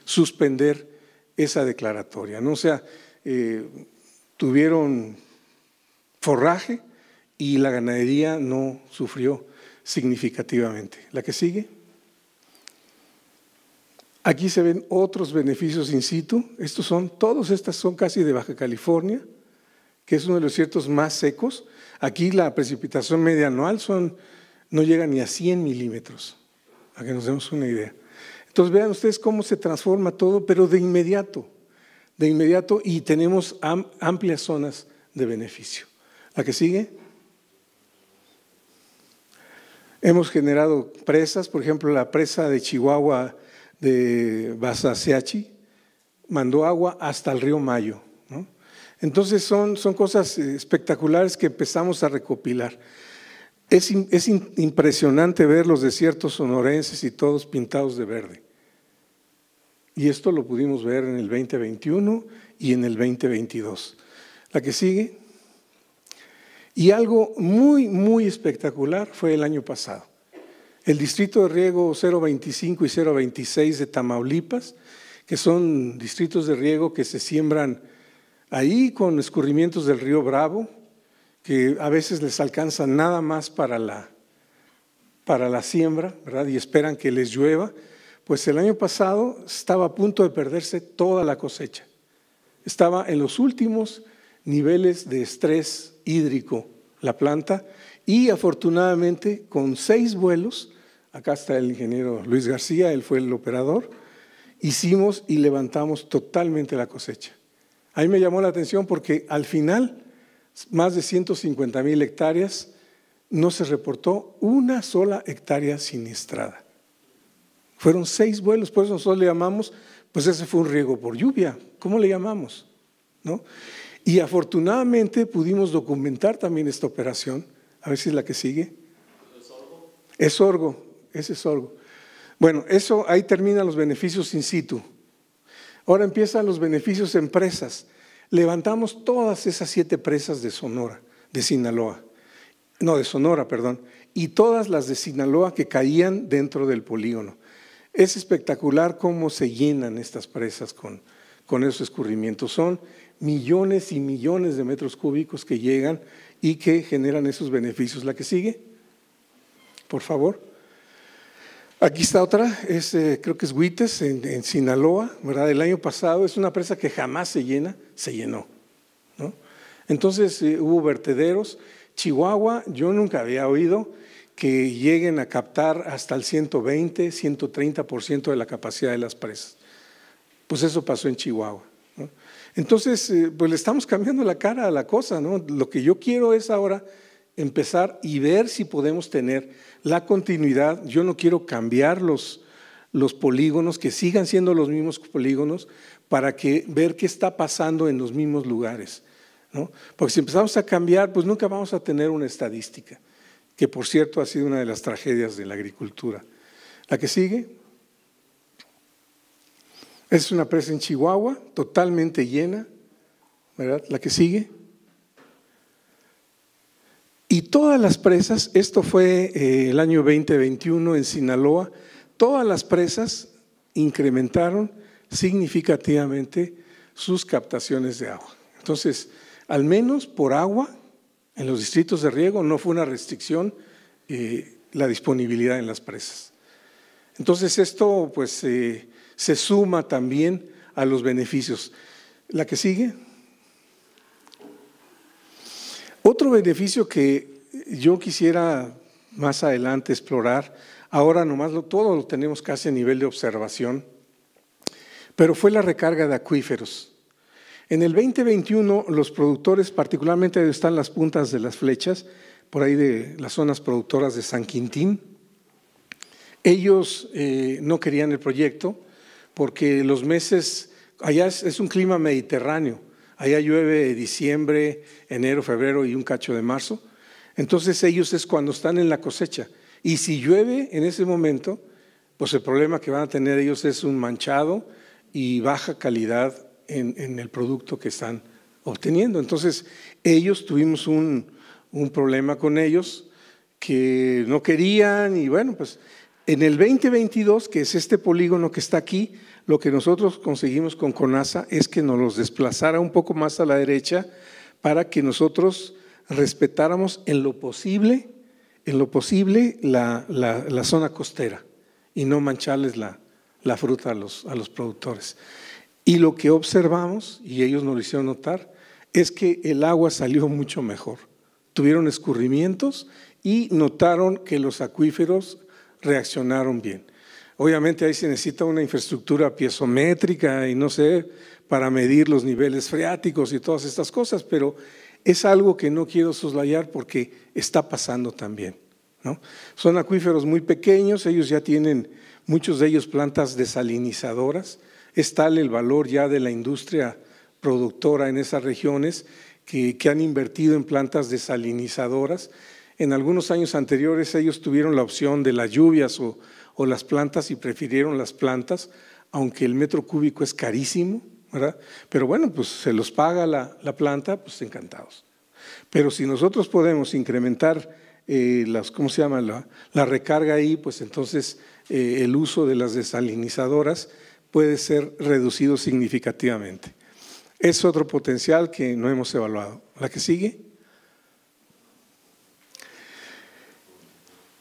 suspender esa declaratoria, ¿no? O sea, tuvieron forraje y la ganadería no sufrió significativamente. La que sigue. Aquí se ven otros beneficios in situ. Todas estas son casi de Baja California, que es uno de los desiertos más secos. Aquí la precipitación media anual no llega ni a 100 milímetros, para que nos demos una idea. Entonces vean ustedes cómo se transforma todo, pero de inmediato, y tenemos amplias zonas de beneficio. La que sigue. Hemos generado presas, por ejemplo, la presa de Chihuahua de Basaseachi mandó agua hasta el río Mayo, ¿no? Entonces son cosas espectaculares que empezamos a recopilar. Es impresionante ver los desiertos sonorenses y todos pintados de verde. Y esto lo pudimos ver en el 2021 y en el 2022. La que sigue. Y algo muy, muy espectacular fue el año pasado. El distrito de riego 025 y 026 de Tamaulipas, que son distritos de riego que se siembran ahí con escurrimientos del río Bravo, que a veces les alcanza nada más para la siembra, ¿verdad? Y esperan que les llueva. Pues el año pasado estaba a punto de perderse toda la cosecha. Estaba en los últimos niveles de estrés hídrico la planta y afortunadamente con 6 vuelos, acá está el ingeniero Luis García, él fue el operador, hicimos y levantamos totalmente la cosecha. A mí me llamó la atención porque al final, más de 150,000 hectáreas, no se reportó una sola hectárea siniestrada. Fueron 6 vuelos, por eso nosotros le llamamos, pues ese fue un riego por lluvia. ¿Cómo le llamamos? ¿No? Y afortunadamente pudimos documentar también esta operación. A ver si es la que sigue. Es sorgo, ese es sorgo. Bueno, eso ahí terminan los beneficios in situ. Ahora empiezan los beneficios en presas. Levantamos todas esas 7 presas de Sonora, de Sinaloa. No, de Sonora, perdón. Y todas las de Sinaloa que caían dentro del polígono. Es espectacular cómo se llenan estas presas con esos escurrimientos. Son millones y millones de metros cúbicos que llegan y que generan esos beneficios. ¿La que sigue? Por favor. Aquí está otra, creo que es Huites, en Sinaloa, ¿verdad? El año pasado es una presa que jamás se llena, se llenó, ¿no? Entonces hubo vertederos. Chihuahua, yo nunca había oído que lleguen a captar hasta el 120, 130% de la capacidad de las presas. Pues eso pasó en Chihuahua, ¿no? Entonces, pues le estamos cambiando la cara a la cosa, ¿no? Lo que yo quiero es ahora empezar y ver si podemos tener la continuidad. Yo no quiero cambiar los polígonos, que sigan siendo los mismos polígonos, para ver qué está pasando en los mismos lugares, ¿no? Porque si empezamos a cambiar, pues nunca vamos a tener una estadística, que por cierto ha sido una de las tragedias de la agricultura. La que sigue. Es una presa en Chihuahua, totalmente llena, ¿verdad? La que sigue. Y todas las presas, esto fue el año 2021 en Sinaloa, todas las presas incrementaron significativamente sus captaciones de agua. Entonces, al menos por agua, en los distritos de riego no fue una restricción la disponibilidad en las presas. Entonces, esto pues se suma también a los beneficios. La que sigue. Otro beneficio que yo quisiera más adelante explorar, ahora nomás todo lo tenemos casi a nivel de observación, pero fue la recarga de acuíferos. En el 2021 los productores, particularmente donde están las puntas de las flechas, por ahí de las zonas productoras de San Quintín, ellos no querían el proyecto porque los meses, allá es un clima mediterráneo. Allá llueve diciembre, enero, febrero y un cacho de marzo. Entonces ellos es cuando están en la cosecha. Y si llueve en ese momento, pues el problema que van a tener ellos es un manchado y baja calidad en el producto que están obteniendo. Entonces ellos tuvimos un problema con ellos que no querían y bueno, pues en el 2022, que es este polígono que está aquí, lo que nosotros conseguimos con CONASA es que nos los desplazara un poco más a la derecha para que nosotros respetáramos en lo posible la zona costera y no mancharles la fruta a los productores. Y lo que observamos, y ellos nos lo hicieron notar, es que el agua salió mucho mejor. Tuvieron escurrimientos y notaron que los acuíferos reaccionaron bien. Obviamente ahí se necesita una infraestructura piezométrica y no sé, para medir los niveles freáticos y todas estas cosas, pero es algo que no quiero soslayar porque está pasando también, ¿no? Son acuíferos muy pequeños, ellos ya tienen, muchos de ellos plantas desalinizadoras, es tal el valor ya de la industria productora en esas regiones que han invertido en plantas desalinizadoras. En algunos años anteriores ellos tuvieron la opción de las lluvias o las plantas y prefirieron las plantas, aunque el metro cúbico es carísimo, ¿verdad? Pero bueno, pues se los paga la planta, pues encantados. Pero si nosotros podemos incrementar ¿cómo se llama? La recarga ahí, pues entonces el uso de las desalinizadoras puede ser reducido significativamente. Es otro potencial que no hemos evaluado. ¿La que sigue?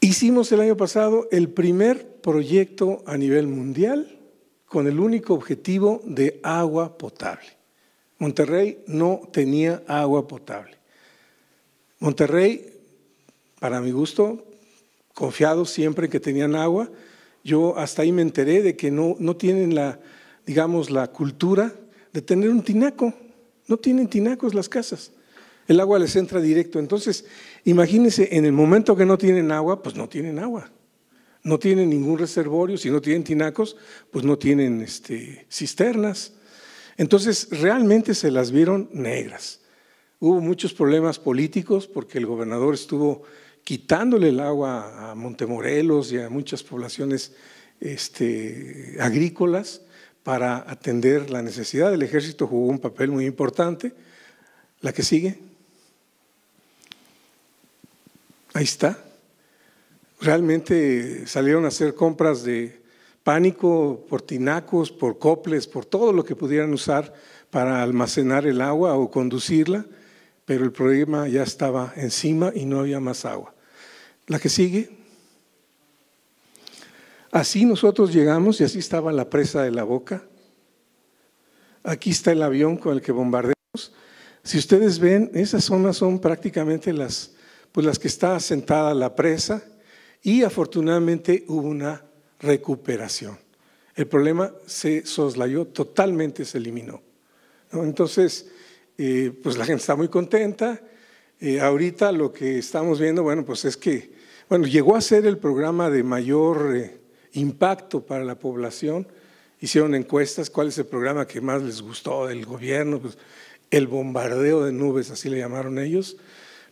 Hicimos el año pasado el primer proyecto a nivel mundial con el único objetivo de agua potable. Monterrey no tenía agua potable. Monterrey, para mi gusto, confiado siempre en que tenían agua. Yo hasta ahí me enteré de que no tienen la cultura de tener un tinaco. No tienen tinacos las casas. El agua les entra directo. Entonces, imagínense, en el momento que no tienen agua, pues no tienen agua. No tienen ningún reservorio, si no tienen tinacos, pues no tienen cisternas. Entonces, realmente se las vieron negras. Hubo muchos problemas políticos porque el gobernador estuvo quitándole el agua a Montemorelos y a muchas poblaciones agrícolas para atender la necesidad. El ejército jugó un papel muy importante. La que sigue. Ahí está. Realmente salieron a hacer compras de pánico por tinacos, por coples, por todo lo que pudieran usar para almacenar el agua o conducirla, pero el problema ya estaba encima y no había más agua. La que sigue. Así nosotros llegamos y así estaba la presa de La Boca. Aquí está el avión con el que bombardeamos. Si ustedes ven, esas zonas son prácticamente las que está asentada la presa y afortunadamente hubo una recuperación. El problema se soslayó, totalmente se eliminó, ¿no? Entonces, pues la gente está muy contenta. Ahorita lo que estamos viendo, bueno, pues es que, llegó a ser el programa de mayor impacto para la población. Hicieron encuestas, ¿cuál es el programa que más les gustó del gobierno? Pues el bombardeo de nubes, así le llamaron ellos.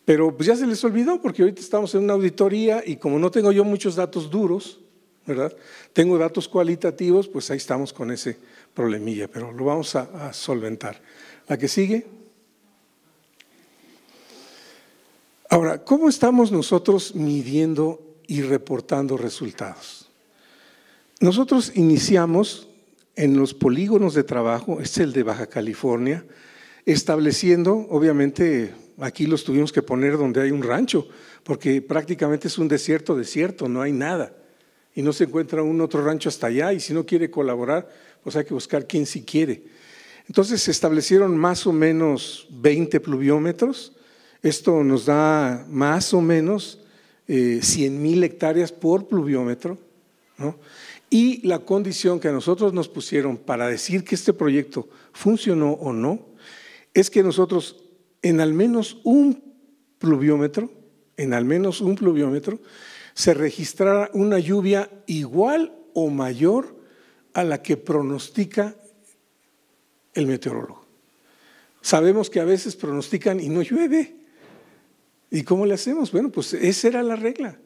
Pero pues ya se les olvidó porque ahorita estamos en una auditoría y como no tengo yo muchos datos duros, ¿verdad? Tengo datos cualitativos, pues ahí estamos con ese problemilla, pero lo vamos a solventar. La que sigue. Ahora, ¿cómo estamos nosotros midiendo y reportando resultados? Nosotros iniciamos en los polígonos de trabajo, este es el de Baja California, estableciendo, obviamente, aquí los tuvimos que poner donde hay un rancho, porque prácticamente es un desierto, no hay nada. Y no se encuentra un otro rancho hasta allá, y si no quiere colaborar, pues hay que buscar quién sí quiere. Entonces se establecieron más o menos 20 pluviómetros. Esto nos da más o menos 100,000 hectáreas por pluviómetro, ¿no? Y la condición que a nosotros nos pusieron para decir que este proyecto funcionó o no, es que nosotros en al menos un pluviómetro, se registrara una lluvia igual o mayor a la que pronostica el meteorólogo. Sabemos que a veces pronostican y no llueve. ¿Y cómo le hacemos? Bueno, pues esa era la regla.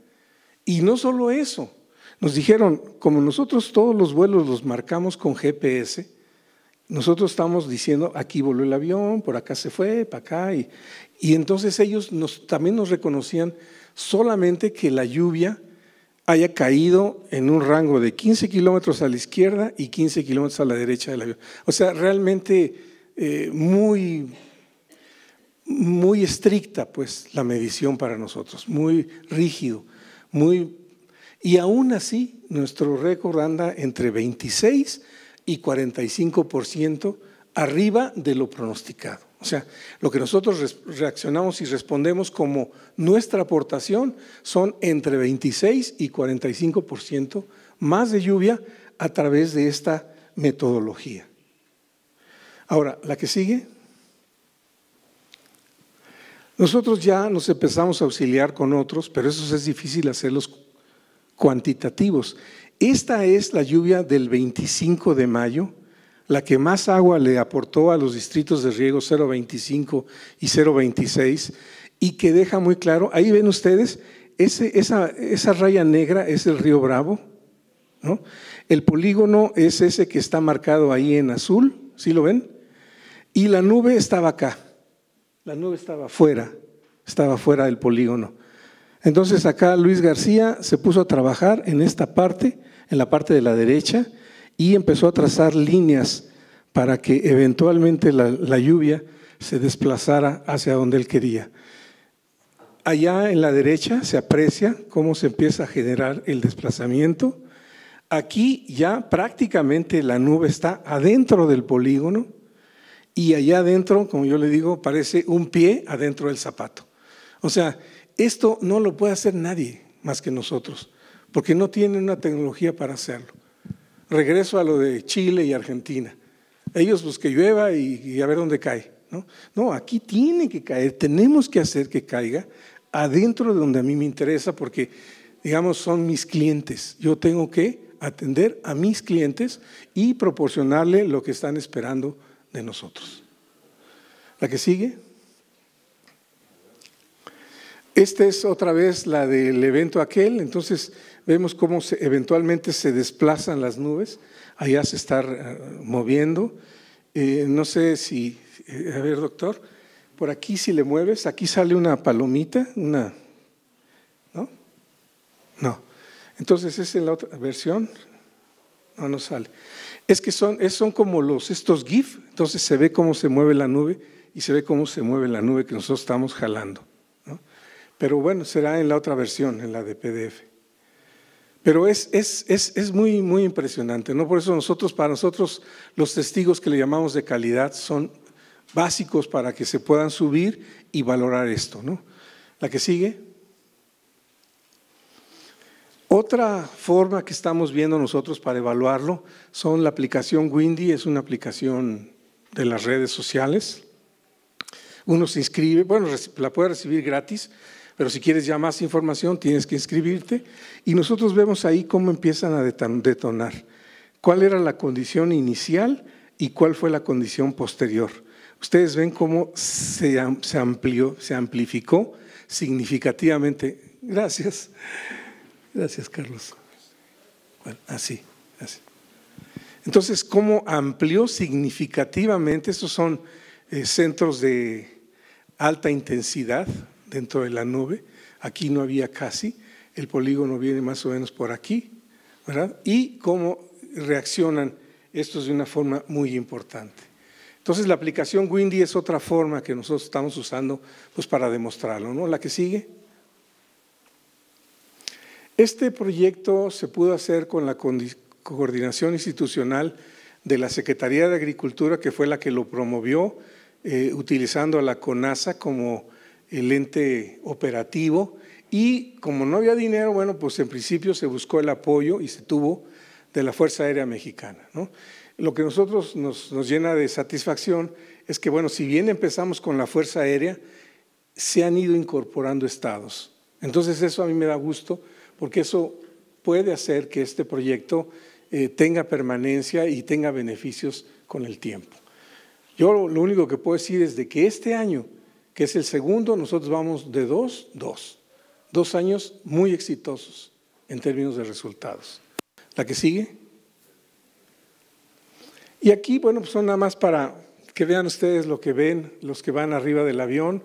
Y no solo eso, nos dijeron, como nosotros todos los vuelos los marcamos con GPS, nosotros estamos diciendo, aquí voló el avión, por acá se fue, para acá, y entonces ellos también nos reconocían solamente que la lluvia haya caído en un rango de 15 kilómetros a la izquierda y 15 kilómetros a la derecha del avión. O sea, realmente muy estricta pues la medición para nosotros, muy rígido, y aún así nuestro récord anda entre 26 y 45% arriba de lo pronosticado. O sea, lo que nosotros reaccionamos y respondemos como nuestra aportación son entre 26 y 45% más de lluvia a través de esta metodología. Ahora, la que sigue. Nosotros ya nos empezamos a auxiliar con otros, pero eso es difícil hacerlos cuantitativos. Esta es la lluvia del 25 de mayo, la que más agua le aportó a los distritos de riego 025 y 026 y que deja muy claro, ahí ven ustedes, esa raya negra es el río Bravo, ¿no? El polígono es ese que está marcado ahí en azul, ¿sí lo ven? Y la nube estaba acá, la nube estaba fuera del polígono. Entonces acá Luis García se puso a trabajar en esta parte, en la parte de la derecha, y empezó a trazar líneas para que eventualmente la lluvia se desplazara hacia donde él quería. Allá en la derecha se aprecia cómo se empieza a generar el desplazamiento. Aquí ya prácticamente la nube está adentro del polígono y allá adentro, como yo le digo, parece un pie adentro del zapato. O sea, esto no lo puede hacer nadie más que nosotros, porque no tienen una tecnología para hacerlo. Regreso a lo de Chile y Argentina. Ellos pues que llueva y a ver dónde cae, ¿no? No, aquí tiene que caer, tenemos que hacer que caiga adentro de donde a mí me interesa, porque digamos, son mis clientes. Yo tengo que atender a mis clientes y proporcionarle lo que están esperando de nosotros. La que sigue. Esta es otra vez la del evento aquel. Entonces vemos cómo eventualmente se desplazan las nubes. Allá se está moviendo. No sé si, a ver, doctor, por aquí si le mueves, aquí sale una palomita, ¿no? No. Entonces es en la otra versión. No sale. Es que son como estos GIF, entonces se ve cómo se mueve la nube y se ve cómo se mueve la nube que nosotros estamos jalando, ¿no? Pero bueno, será en la otra versión, en la de PDF. Pero es muy, muy impresionante, ¿no? Por eso para nosotros, los testigos que le llamamos de calidad son básicos para que se puedan subir y valorar esto, ¿no? La que sigue. Otra forma que estamos viendo nosotros para evaluarlo son la aplicación Windy, es una aplicación de las redes sociales. Uno se inscribe, bueno, la puede recibir gratis, pero si quieres ya más información tienes que inscribirte y nosotros vemos ahí cómo empiezan a detonar. ¿Cuál era la condición inicial y cuál fue la condición posterior? Ustedes ven cómo se amplificó significativamente. Gracias. Gracias, Carlos. Bueno, así. Entonces, ¿cómo amplió significativamente? Estos son centros de alta intensidad dentro de la nube. Aquí no había casi, el polígono viene más o menos por aquí, ¿verdad? Y cómo reaccionan estos de una forma muy importante. Entonces, la aplicación Windy es otra forma que nosotros estamos usando pues, para demostrarlo, ¿no? La que sigue. Este proyecto se pudo hacer con la coordinación institucional de la Secretaría de Agricultura, que fue la que lo promovió, utilizando a la CONASA como el ente operativo y como no había dinero, bueno, pues en principio se buscó el apoyo y se tuvo de la Fuerza Aérea Mexicana, ¿no? Lo que nosotros nos llena de satisfacción es que, bueno, si bien empezamos con la Fuerza Aérea, se han ido incorporando estados. Entonces eso a mí me da gusto porque eso puede hacer que este proyecto tenga permanencia y tenga beneficios con el tiempo. Yo lo único que puedo decir es de que este año, que es el segundo, nosotros vamos de 2 años muy exitosos en términos de resultados. La que sigue. Y aquí, bueno, pues son nada más para que vean ustedes lo que ven, los que van arriba del avión.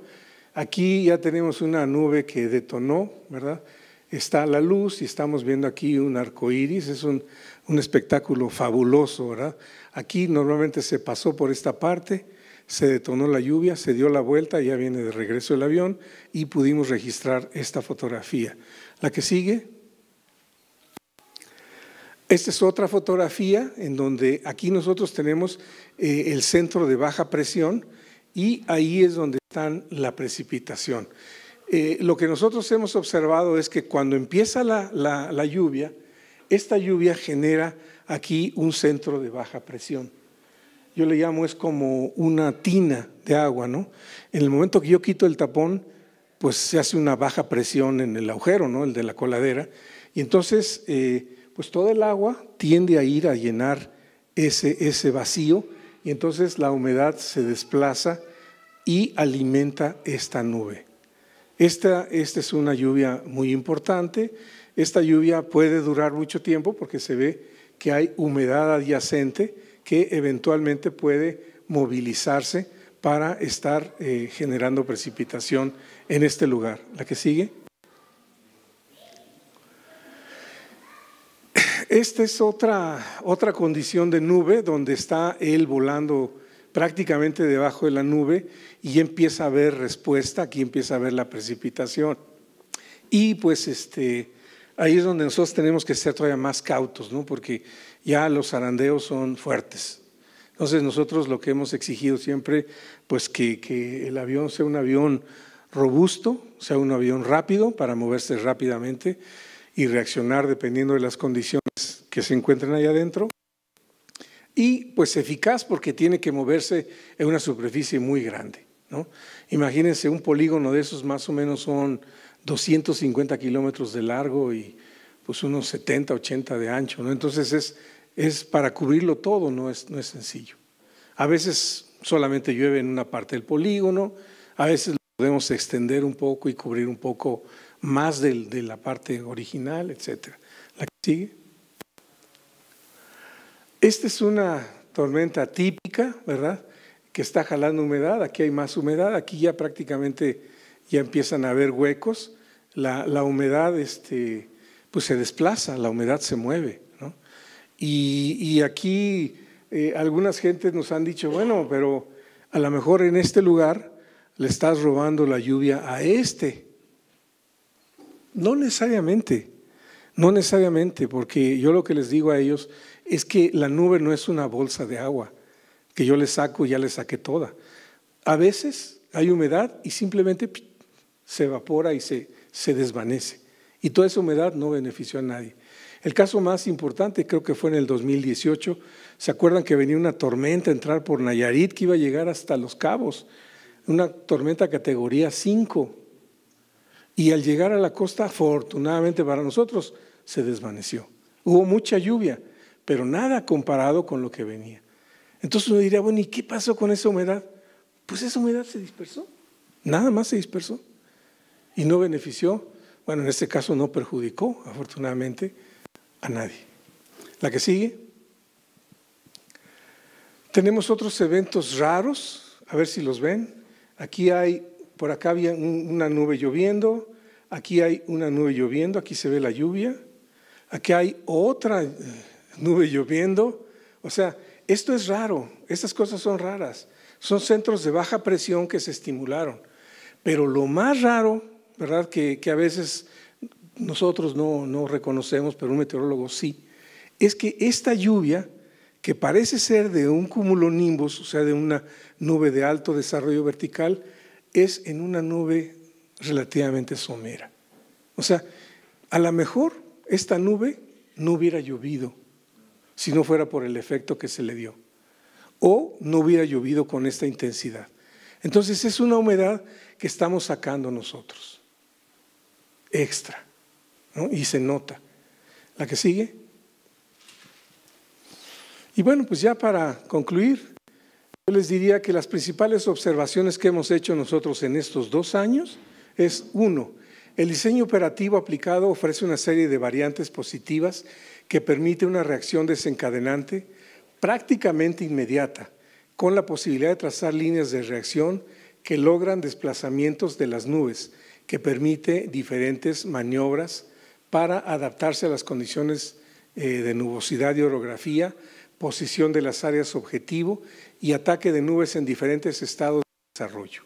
Aquí ya tenemos una nube que detonó, ¿verdad? Está la luz y estamos viendo aquí un arco iris, es un espectáculo fabuloso, ¿verdad? Aquí normalmente se pasó por esta parte, se detonó la lluvia, se dio la vuelta, ya viene de regreso el avión y pudimos registrar esta fotografía. La que sigue. Esta es otra fotografía en donde aquí nosotros tenemos el centro de baja presión y ahí es donde está la precipitación. Lo que nosotros hemos observado es que cuando empieza la lluvia, esta lluvia genera aquí un centro de baja presión. Yo le llamo, es como una tina de agua, ¿no? En el momento que yo quito el tapón, pues se hace una baja presión en el agujero, ¿no? El de la coladera. Y entonces, pues todo el agua tiende a ir a llenar ese vacío y entonces la humedad se desplaza y alimenta esta nube. Esta es una lluvia muy importante. Esta lluvia puede durar mucho tiempo porque se ve que hay humedad adyacente que eventualmente puede movilizarse para estar generando precipitación en este lugar. La que sigue. Esta es otra condición de nube donde está él volando prácticamente debajo de la nube y empieza a haber respuesta, aquí empieza a haber la precipitación. Y pues ahí es donde nosotros tenemos que ser todavía más cautos, ¿no? Porque ya los zarandeos son fuertes. Entonces nosotros lo que hemos exigido siempre, pues que el avión sea un avión robusto, sea un avión rápido para moverse rápidamente y reaccionar dependiendo de las condiciones que se encuentren ahí adentro. Y pues eficaz porque tiene que moverse en una superficie muy grande, ¿no? Imagínense un polígono de esos más o menos son 250 kilómetros de largo y pues unos 70, 80 de ancho, ¿no? Entonces es para cubrirlo todo, no es sencillo. A veces solamente llueve en una parte del polígono, a veces lo podemos extender un poco y cubrir un poco más de la parte original, etcétera. La que sigue. Esta es una tormenta típica, ¿verdad?, que está jalando humedad. Aquí hay más humedad, aquí ya prácticamente ya empiezan a haber huecos. La humedad pues se desplaza, la humedad se mueve, ¿no? Y aquí algunas gentes nos han dicho, bueno, pero a lo mejor en este lugar le estás robando la lluvia a este. No necesariamente, porque yo lo que les digo a ellos es que la nube no es una bolsa de agua que yo le saco y ya le saqué toda. A veces hay humedad y simplemente se evapora y se desvanece. Y toda esa humedad no benefició a nadie. El caso más importante creo que fue en el 2018. ¿Se acuerdan que venía una tormenta a entrar por Nayarit que iba a llegar hasta Los Cabos? Una tormenta categoría 5. Y al llegar a la costa, afortunadamente para nosotros, se desvaneció. Hubo mucha lluvia, pero nada comparado con lo que venía. Entonces uno diría, bueno, ¿y qué pasó con esa humedad? Pues esa humedad se dispersó, nada más se dispersó y no benefició, bueno, en este caso no perjudicó, afortunadamente, a nadie. La que sigue. Tenemos otros eventos raros, a ver si los ven. Aquí hay, por acá había una nube lloviendo, aquí hay una nube lloviendo, aquí se ve la lluvia, aquí hay otra nube lloviendo, o sea, esto es raro, estas cosas son raras, son centros de baja presión que se estimularon, pero lo más raro, ¿verdad?, que a veces nosotros no reconocemos, pero un meteorólogo sí, es que esta lluvia, que parece ser de un cumulonimbus, o sea, de una nube de alto desarrollo vertical, es en una nube relativamente somera. O sea, a lo mejor esta nube no hubiera llovido si no fuera por el efecto que se le dio, o no hubiera llovido con esta intensidad. Entonces es una humedad que estamos sacando nosotros, extra, ¿no? Y se nota. La que sigue. Y bueno, pues ya para concluir, yo les diría que las principales observaciones que hemos hecho nosotros en estos 2 años es, 1, el diseño operativo aplicado ofrece una serie de variantes positivas que permite una reacción desencadenante prácticamente inmediata, con la posibilidad de trazar líneas de reacción que logran desplazamientos de las nubes, que permite diferentes maniobras para adaptarse a las condiciones de nubosidad y orografía, posición de las áreas objetivo y ataque de nubes en diferentes estados de desarrollo.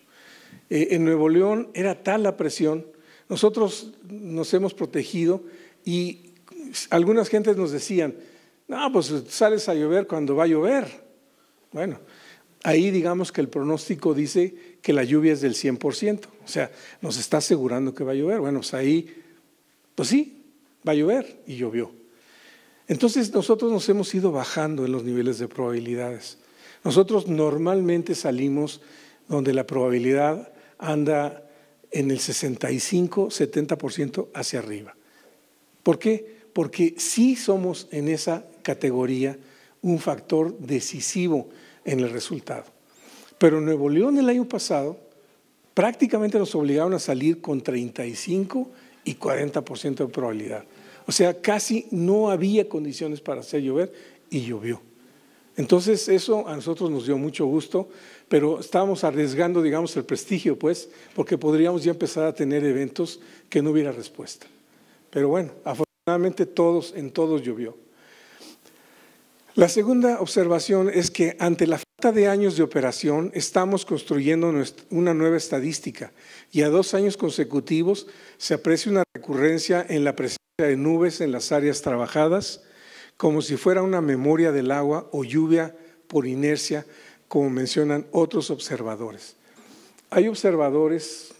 En Nuevo León era tal la presión, nosotros nos hemos protegido y algunas gentes nos decían, no, pues sales a llover cuando va a llover. Bueno, ahí digamos que el pronóstico dice que la lluvia es del 100%, o sea, nos está asegurando que va a llover. Bueno, pues ahí, pues sí, va a llover y llovió. Entonces nosotros nos hemos ido bajando en los niveles de probabilidades. Nosotros normalmente salimos donde la probabilidad anda en el 65-70% hacia arriba. ¿Por qué? Porque sí somos en esa categoría un factor decisivo en el resultado. Pero en Nuevo León el año pasado prácticamente nos obligaron a salir con 35 y 40% de probabilidad. O sea, casi no había condiciones para hacer llover y llovió. Entonces eso a nosotros nos dio mucho gusto, pero estábamos arriesgando, digamos, el prestigio, pues, porque podríamos ya empezar a tener eventos que no hubiera respuesta. Pero bueno, afortunadamente en todos llovió. La segunda observación es que ante la falta de años de operación estamos construyendo una nueva estadística y a 2 años consecutivos se aprecia una recurrencia en la presencia de nubes en las áreas trabajadas, como si fuera una memoria del agua o lluvia por inercia, como mencionan otros observadores. Hay observadores,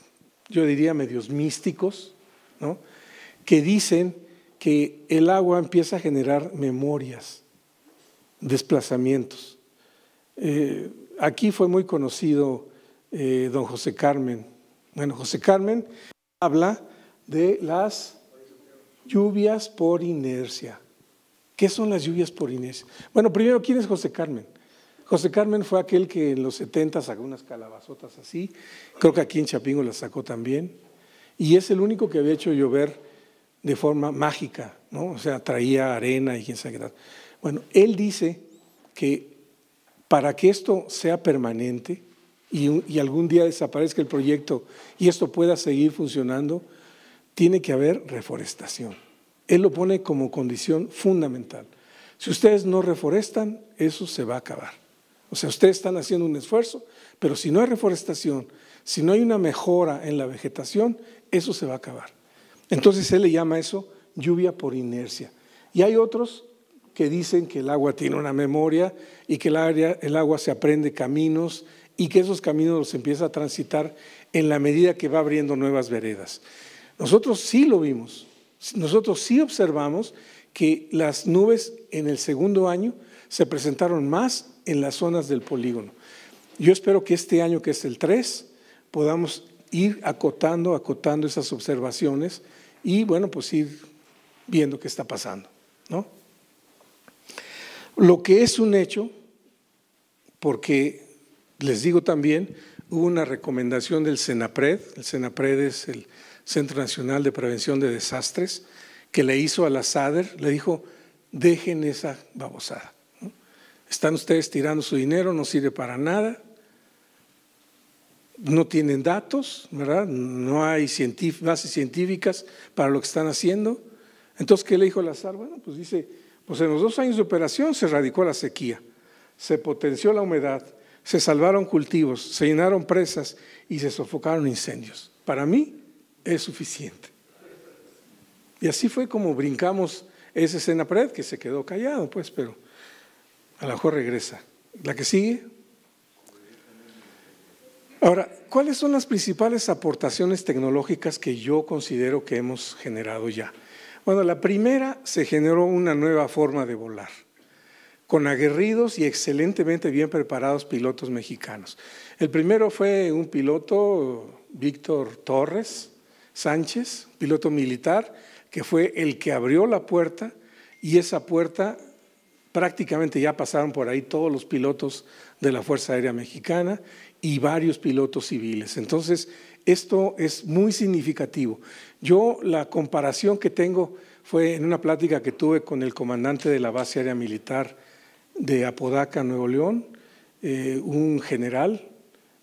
yo diría medios místicos, ¿no?, que dicen que el agua empieza a generar memorias, desplazamientos. Aquí fue muy conocido don José Carmen. Bueno, José Carmen habla de las lluvias por inercia. ¿Qué son las lluvias por inercia? Bueno, primero, ¿quién es José Carmen? José Carmen fue aquel que en los 70 sacó unas calabazotas así, creo que aquí en Chapingo las sacó también, y es el único que había hecho llover de forma mágica, ¿no? O sea, traía arena y quién sabe qué tal. Bueno, él dice que para que esto sea permanente y algún día desaparezca el proyecto y esto pueda seguir funcionando, tiene que haber reforestación. Él lo pone como condición fundamental. Si ustedes no reforestan, eso se va a acabar. O sea, ustedes están haciendo un esfuerzo, pero si no hay reforestación, si no hay una mejora en la vegetación, eso se va a acabar. Entonces él le llama eso lluvia por inercia. Y hay otros que dicen que el agua tiene una memoria y que el agua se aprende caminos y que esos caminos los empieza a transitar en la medida que va abriendo nuevas veredas. Nosotros sí lo vimos, nosotros sí observamos que las nubes en el segundo año se presentaron más en las zonas del polígono. Yo espero que este año, que es el 3, podamos ir acotando esas observaciones y, bueno, pues ir viendo qué está pasando, ¿no? Lo que es un hecho, porque les digo también, hubo una recomendación del CENAPRED, el CENAPRED es el Centro Nacional de Prevención de Desastres, que le hizo a la SADER, le dijo, dejen esa babosada, ¿no? Están ustedes tirando su dinero, no sirve para nada, no tienen datos, ¿verdad? No hay bases científicas para lo que están haciendo. Entonces, ¿qué le dijo la SADER? Bueno, pues dice, pues en los 2 años de operación se erradicó la sequía, se potenció la humedad, se salvaron cultivos, se llenaron presas y se sofocaron incendios. Para mí es suficiente. Y así fue como brincamos ese CENAPRED, que se quedó callado, pues, pero a lo mejor regresa. ¿La que sigue? Ahora, ¿cuáles son las principales aportaciones tecnológicas que yo considero que hemos generado ya? Bueno, la primera, se generó una nueva forma de volar, con aguerridos y excelentemente bien preparados pilotos mexicanos. El primero fue un piloto, Víctor Torres Sánchez, piloto militar, que fue el que abrió la puerta, y esa puerta prácticamente ya pasaron por ahí todos los pilotos de la Fuerza Aérea Mexicana y varios pilotos civiles. Entonces, esto es muy significativo. Yo la comparación que tengo fue en una plática que tuve con el comandante de la base aérea militar de Apodaca, Nuevo León, un general,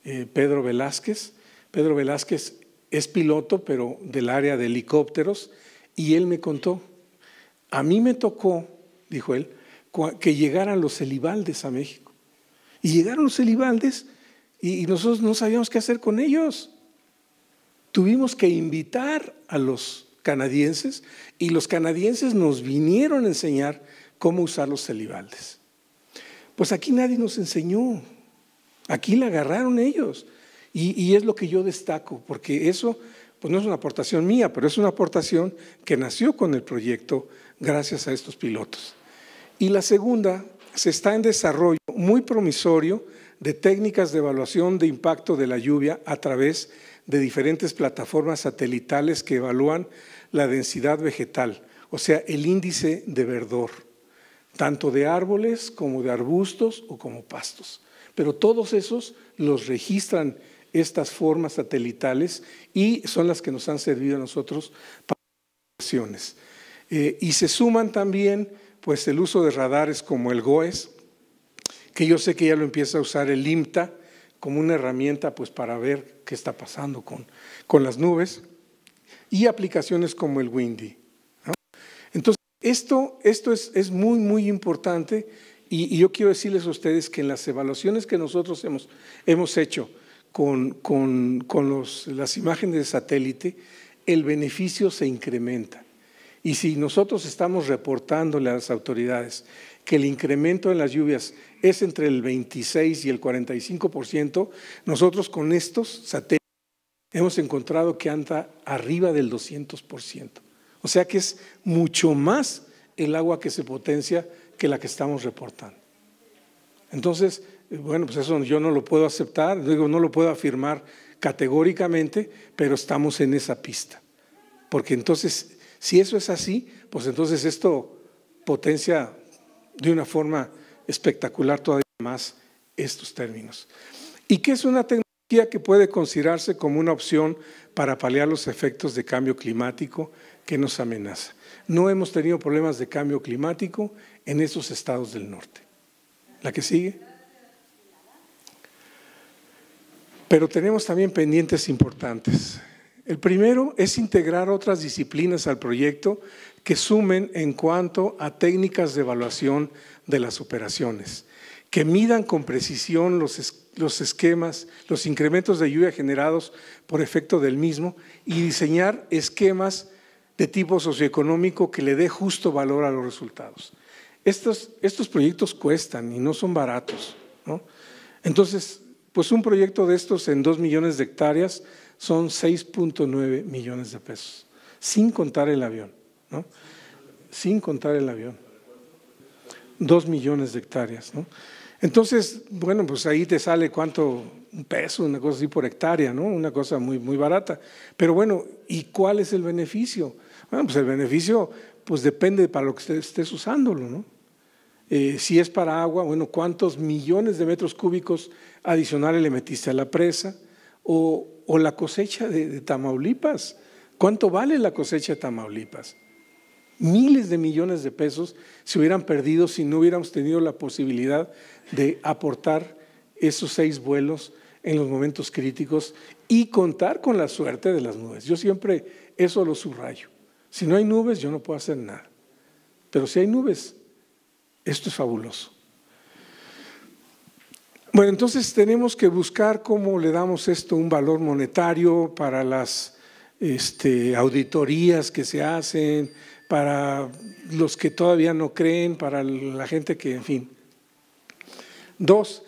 Pedro Velázquez. Pedro Velázquez es piloto, pero del área de helicópteros, y él me contó, a mí me tocó, dijo él, que llegaran los Elibaldes a México. Y llegaron los Elibaldes y nosotros no sabíamos qué hacer con ellos. Tuvimos que invitar a los canadienses y los canadienses nos vinieron a enseñar cómo usar los Elibaldes. Pues aquí nadie nos enseñó, aquí la agarraron ellos. Y es lo que yo destaco, porque eso pues no es una aportación mía, pero es una aportación que nació con el proyecto gracias a estos pilotos. Y la segunda, se está en desarrollo muy promisorio de técnicas de evaluación de impacto de la lluvia a través de diferentes plataformas satelitales que evalúan la densidad vegetal, o sea, el índice de verdor, tanto de árboles como de arbustos o como pastos. Pero todos esos los registran estas formas satelitales y son las que nos han servido a nosotros para acciones. Y se suman también pues el uso de radares como el GOES, que yo sé que ya lo empieza a usar el IMTA como una herramienta pues para ver qué está pasando con las nubes, y aplicaciones como el WINDY, ¿no? Entonces, esto es muy, muy importante, y yo quiero decirles a ustedes que en las evaluaciones que nosotros hemos hecho con las imágenes de satélite, el beneficio se incrementa. Y si nosotros estamos reportándole a las autoridades que el incremento en las lluvias es entre el 26 y el 45%, nosotros con estos satélites hemos encontrado que anda arriba del 200%. O sea que es mucho más el agua que se potencia que la que estamos reportando. Entonces, bueno, pues eso yo no lo puedo aceptar, digo, no lo puedo afirmar categóricamente, pero estamos en esa pista. porque entonces, si eso es así, pues entonces esto potencia de una forma espectacular todavía más estos términos. ¿Y qué es una tecnología que puede considerarse como una opción para paliar los efectos de cambio climático que nos amenaza? No hemos tenido problemas de cambio climático en esos estados del norte. ¿La que sigue? Pero tenemos también pendientes importantes. El primero es integrar otras disciplinas al proyecto que sumen en cuanto a técnicas de evaluación de las operaciones, que midan con precisión los esquemas, los incrementos de lluvia generados por efecto del mismo y diseñar esquemas de tipo socioeconómico que le dé justo valor a los resultados. Estos proyectos cuestan y no son baratos, ¿no? Entonces, pues un proyecto de estos en 2 millones de hectáreas son 6.9 millones de pesos, sin contar el avión, ¿no? Sin contar el avión. 2 millones de hectáreas, ¿no? Entonces, bueno, pues ahí te sale cuánto, un peso, una cosa así por hectárea, ¿no? Una cosa muy, muy barata. Pero bueno, ¿y cuál es el beneficio? Bueno, pues el beneficio pues depende para lo que estés usándolo, ¿no? Si es para agua, bueno, ¿cuántos millones de metros cúbicos adicionales le metiste a la presa? O la cosecha de Tamaulipas. ¿Cuánto vale la cosecha de Tamaulipas? Miles de millones de pesos se hubieran perdido si no hubiéramos tenido la posibilidad de aportar esos 6 vuelos en los momentos críticos y contar con la suerte de las nubes. Yo siempre eso lo subrayo. Si no hay nubes, yo no puedo hacer nada. Pero si hay nubes, esto es fabuloso. Bueno, entonces tenemos que buscar cómo le damos esto un valor monetario para las auditorías que se hacen, para los que todavía no creen, para la gente que, en fin. 2,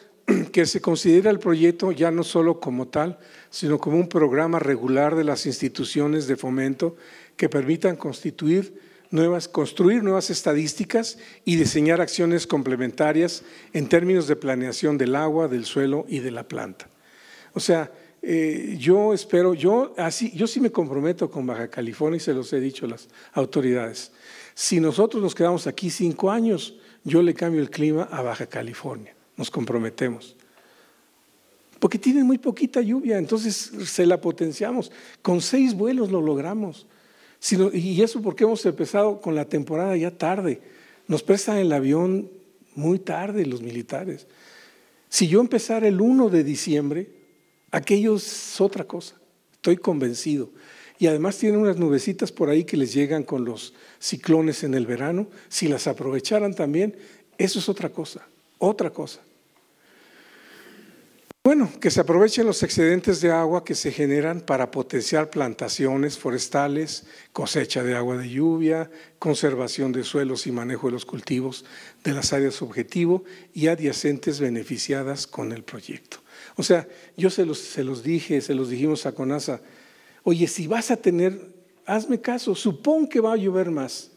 que se considera el proyecto ya no solo como tal, sino como un programa regular de las instituciones de fomento que permitan construir nuevas estadísticas y diseñar acciones complementarias en términos de planeación del agua, del suelo y de la planta. O sea, yo espero, yo sí me comprometo con Baja California y se los he dicho a las autoridades. Si nosotros nos quedamos aquí 5 años, yo le cambio el clima a Baja California, nos comprometemos. Porque tienen muy poquita lluvia, entonces se la potenciamos. Con 6 vuelos lo logramos. Y eso porque hemos empezado con la temporada ya tarde. Nos prestan el avión muy tarde los militares. Si yo empezara el 1 de diciembre, aquello es otra cosa, estoy convencido. Y además tienen unas nubecitas por ahí que les llegan con los ciclones en el verano. Si las aprovecharan también, eso es otra cosa, otra cosa. Bueno, que se aprovechen los excedentes de agua que se generan para potenciar plantaciones forestales, cosecha de agua de lluvia, conservación de suelos y manejo de los cultivos de las áreas objetivo y adyacentes beneficiadas con el proyecto. O sea, yo se los dijimos a CONASA, oye, si vas a tener, hazme caso, supón que va a llover más,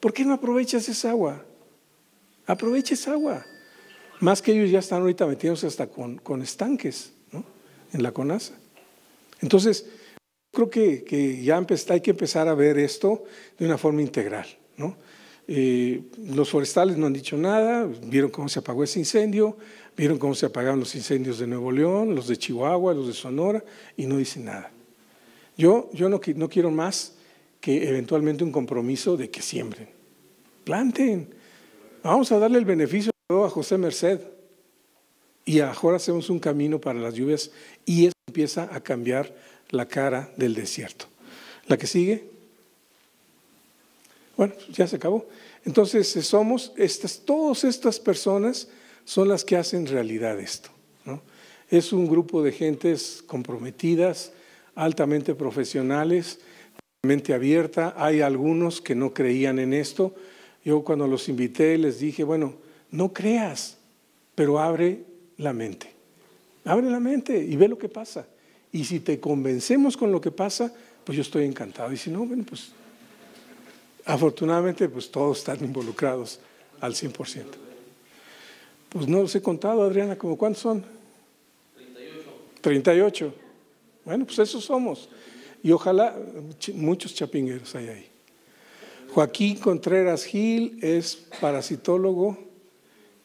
¿por qué no aprovechas esa agua? Aprovecha esa agua. Más que ellos ya están ahorita metiéndose hasta con estanques, ¿no? En la CONASA. Entonces, creo que ya hay que empezar a ver esto de una forma integral, ¿no? Los forestales no han dicho nada, vieron cómo se apagó ese incendio, vieron cómo se apagaron los incendios de Nuevo León, los de Chihuahua, los de Sonora, y no dicen nada. Yo no quiero más que eventualmente un compromiso de que siembren, planten. Vamos a darle el beneficio a José Merced y ahora hacemos un camino para las lluvias y eso empieza a cambiar la cara del desierto. ¿La que sigue? Bueno, ya se acabó. Entonces todas estas personas son las que hacen realidad esto, ¿no? Es un grupo de gentes comprometidas, altamente profesionales, mente abierta. Hay algunos que no creían en esto. Yo cuando los invité les dije, bueno, no creas, pero abre la mente y ve lo que pasa. Y si te convencemos con lo que pasa, pues yo estoy encantado. Y si no, bueno, pues afortunadamente pues todos están involucrados al 100%. Pues no los he contado, Adriana, ¿cómo cuántos son? 38. Bueno, pues esos somos. y ojalá muchos chapingueros hay ahí. Joaquín Contreras Gil es parasitólogo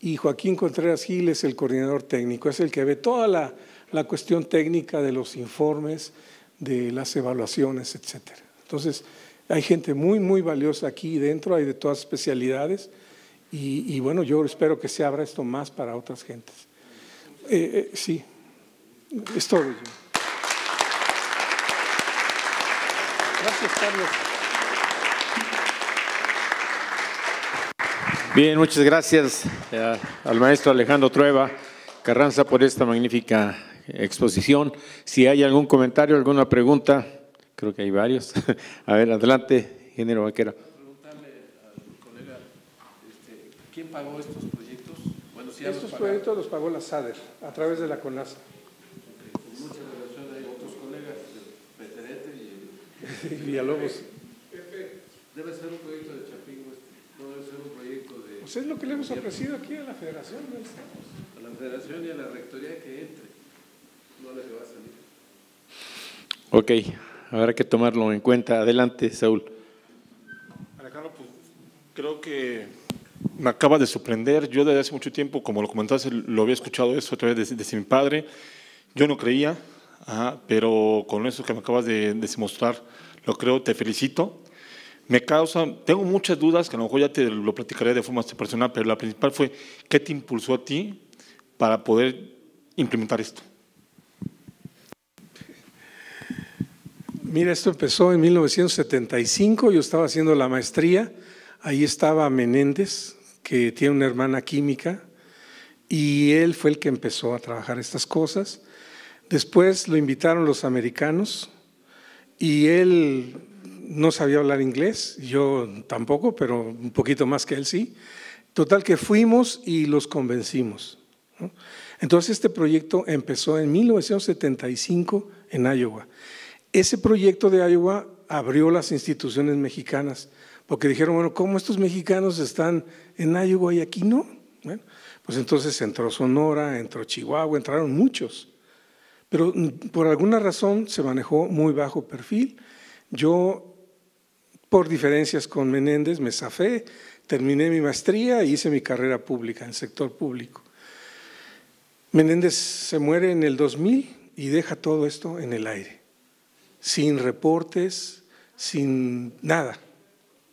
y Joaquín Contreras Gil es el coordinador técnico, es el que ve toda la cuestión técnica de los informes, de las evaluaciones, etcétera. Entonces, hay gente muy, muy valiosa aquí dentro, hay de todas especialidades y bueno, yo espero que se abra esto más para otras gentes. Sí, es todo. Gracias, Carlos. Bien, muchas gracias al maestro Alejandro Trueba Carranza por esta magnífica exposición. Si hay algún comentario, alguna pregunta, creo que hay varios. A ver, adelante, ingeniero Vaquera. Preguntarle al colega, ¿quién pagó estos proyectos? Bueno, si estos proyectos los pagó la SADER a través de la CONASA. Mucha relación hay otros colegas, Peterete y Villalobos. Debe ser un proyecto de Chapingo, no debe ser un proyecto de… Pues es lo que le hemos ofrecido aquí a la Federación. A la Federación y a la Rectoría que entre, no a la que va a salir. Ok, habrá que tomarlo en cuenta. Adelante, Saúl. Alejandro, pues, creo que me acaba de sorprender. Yo desde hace mucho tiempo, como lo comentaste, lo había escuchado eso a través de mi padre. Yo no creía, pero con eso que me acabas de demostrar, lo creo, te felicito. Tengo muchas dudas, que a lo mejor ya te lo platicaré de forma personal, pero la principal fue, ¿qué te impulsó a ti para poder implementar esto? Mira, esto empezó en 1975, yo estaba haciendo la maestría, ahí estaba Menéndez, que tiene una hermana química, y él fue el que empezó a trabajar estas cosas. Después lo invitaron los americanos y él no sabía hablar inglés, yo tampoco, pero un poquito más que él sí. Total que fuimos y los convencimos, ¿no? Entonces este proyecto empezó en 1975 en Iowa. Ese proyecto de Iowa abrió las instituciones mexicanas, porque dijeron, bueno, ¿cómo estos mexicanos están en Iowa y aquí no? Bueno, pues entonces entró Sonora, entró Chihuahua, entraron muchos, pero por alguna razón se manejó muy bajo perfil. Yo, por diferencias con Menéndez, me zafé, terminé mi maestría e hice mi carrera pública en el sector público. Menéndez se muere en el 2000 y deja todo esto en el aire, sin reportes, sin nada,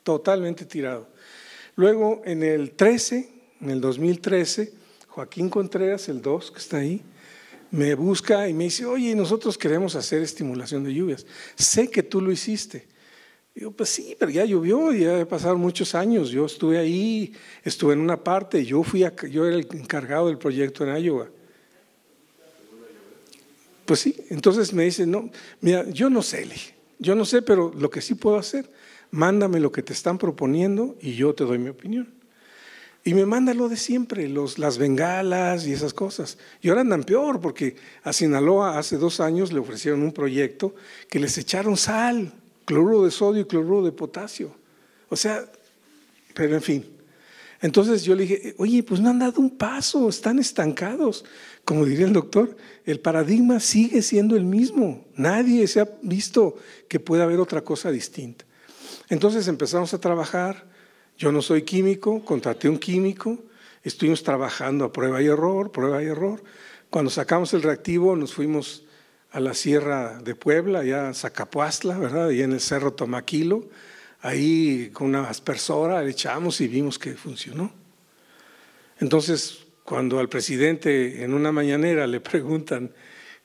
totalmente tirado. Luego en el 2013, Joaquín Contreras, el 2 que está ahí, me busca y me dice, oye, nosotros queremos hacer estimulación de lluvias, sé que tú lo hiciste. Digo, pues sí, pero ya llovió, ya pasaron muchos años, yo estuve ahí, estuve en una parte, yo era el encargado del proyecto en Iowa. Pues sí, entonces me dice, no, mira, yo no sé, pero lo que sí puedo hacer, mándame lo que te están proponiendo y yo te doy mi opinión. Y me manda lo de siempre, las bengalas y esas cosas. Y ahora andan peor, porque a Sinaloa hace 2 años le ofrecieron un proyecto que les echaron sal, cloruro de sodio y cloruro de potasio. O sea, pero en fin. Entonces yo le dije, oye, pues no han dado un paso, están estancados. Como diría el doctor, el paradigma sigue siendo el mismo. Nadie se ha visto que pueda haber otra cosa distinta. Entonces empezamos a trabajar. Yo no soy químico, contraté un químico, estuvimos trabajando a prueba y error, prueba y error. Cuando sacamos el reactivo nos fuimos a la Sierra de Puebla, allá en Zacapuastla, ¿verdad? Allá en el Cerro Tomaquilo, ahí con una aspersora le echamos y vimos que funcionó. Entonces, cuando al presidente en una mañanera le preguntan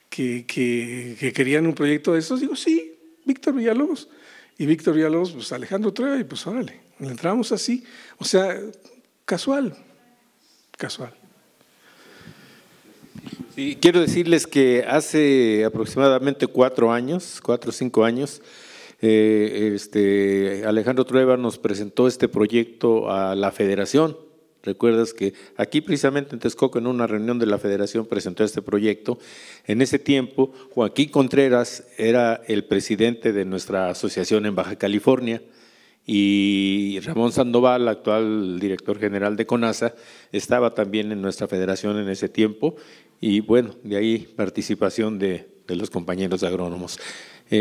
que querían un proyecto de estos, digo, sí, Víctor Villalobos. Y Víctor Villalobos, pues Alejandro Trueba, y pues órale, le entramos así. O sea, casual. Sí, quiero decirles que hace aproximadamente 4 o 5 años, Alejandro Trueba nos presentó este proyecto a la Federación. Recuerdas que aquí precisamente en Texcoco, en una reunión de la Federación, presentó este proyecto. En ese tiempo, Joaquín Contreras era el presidente de nuestra asociación en Baja California y Ramón Sandoval, actual director general de CONASA, estaba también en nuestra federación en ese tiempo y bueno, de ahí participación de de los compañeros agrónomos.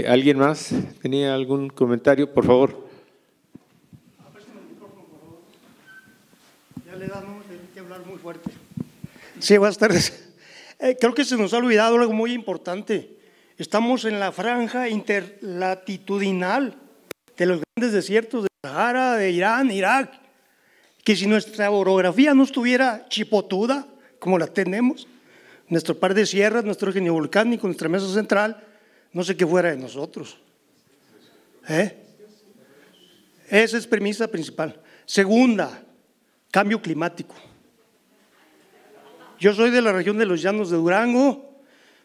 ¿Alguien más tenía algún comentario? Por favor. Ya le da, no, tiene que hablar muy fuerte. Sí, buenas tardes. Creo que se nos ha olvidado algo muy importante. Estamos en la franja interlatitudinal de los grandes desiertos de Sahara, de Irán, Irak, que si nuestra orografía no estuviera chipotuda, como la tenemos, nuestro par de sierras, nuestro geovolcánico, nuestra mesa central, no sé qué fuera de nosotros. Esa es premisa principal. Segunda, cambio climático. Yo soy de la región de los Llanos de Durango.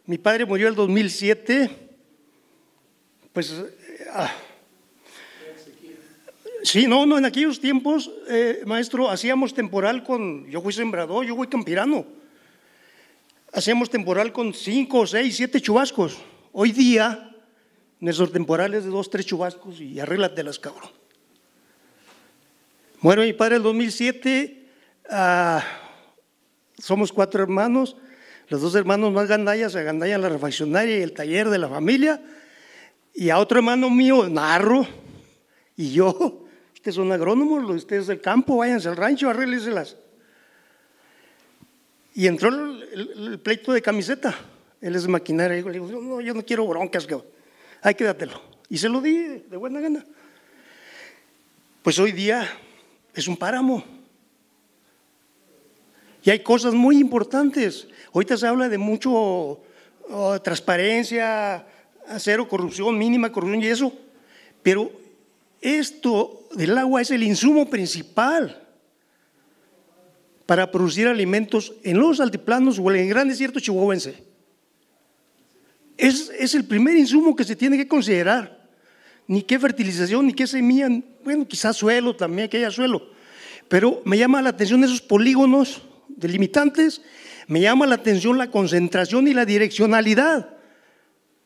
Mi padre murió en el 2007. Pues, sí, no, en aquellos tiempos, maestro, hacíamos temporal yo fui sembrador, yo fui campirano. Hacíamos temporal con 5, 6, 7 chubascos. Hoy día, nuestros temporales de 2, 3 chubascos y arréglatelas, cabrón. Muere mi padre en el 2007. Somos 4 hermanos. Los 2 hermanos más gandallas se agandallan la refaccionaria y el taller de la familia. Y a otro hermano mío, Narro, y yo, ustedes son agrónomos, ustedes del campo, váyanse al rancho, arrégleselas. Y entró el pleito de camiseta. Él es maquinaria. Le digo, no, yo no quiero broncas, cabrón. Ay, quédatelo. Y se lo di de buena gana. Pues hoy día es un páramo. Y hay cosas muy importantes. Ahorita se habla de mucho transparencia, cero corrupción, mínima corrupción y eso. Pero esto del agua es el insumo principal para producir alimentos en los altiplanos o en el gran desierto chihuahuense. Es el primer insumo que se tiene que considerar. Ni qué fertilización, ni qué semilla, bueno, quizás suelo también, que haya suelo. Pero me llama la atención esos polígonos delimitantes, me llama la atención la concentración y la direccionalidad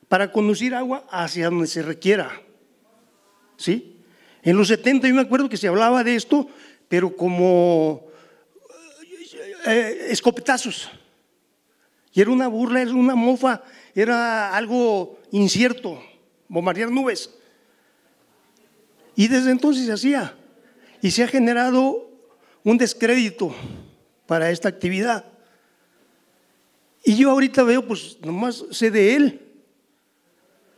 para conducir agua hacia donde se requiera. ¿Sí? En los 70 yo me acuerdo que se hablaba de esto, pero como escopetazos. Y era una burla, era una mofa, era algo incierto, bombardear nubes. Y desde entonces se hacía. Y se ha generado un descrédito para esta actividad. Y yo ahorita veo, pues nomás sé de él,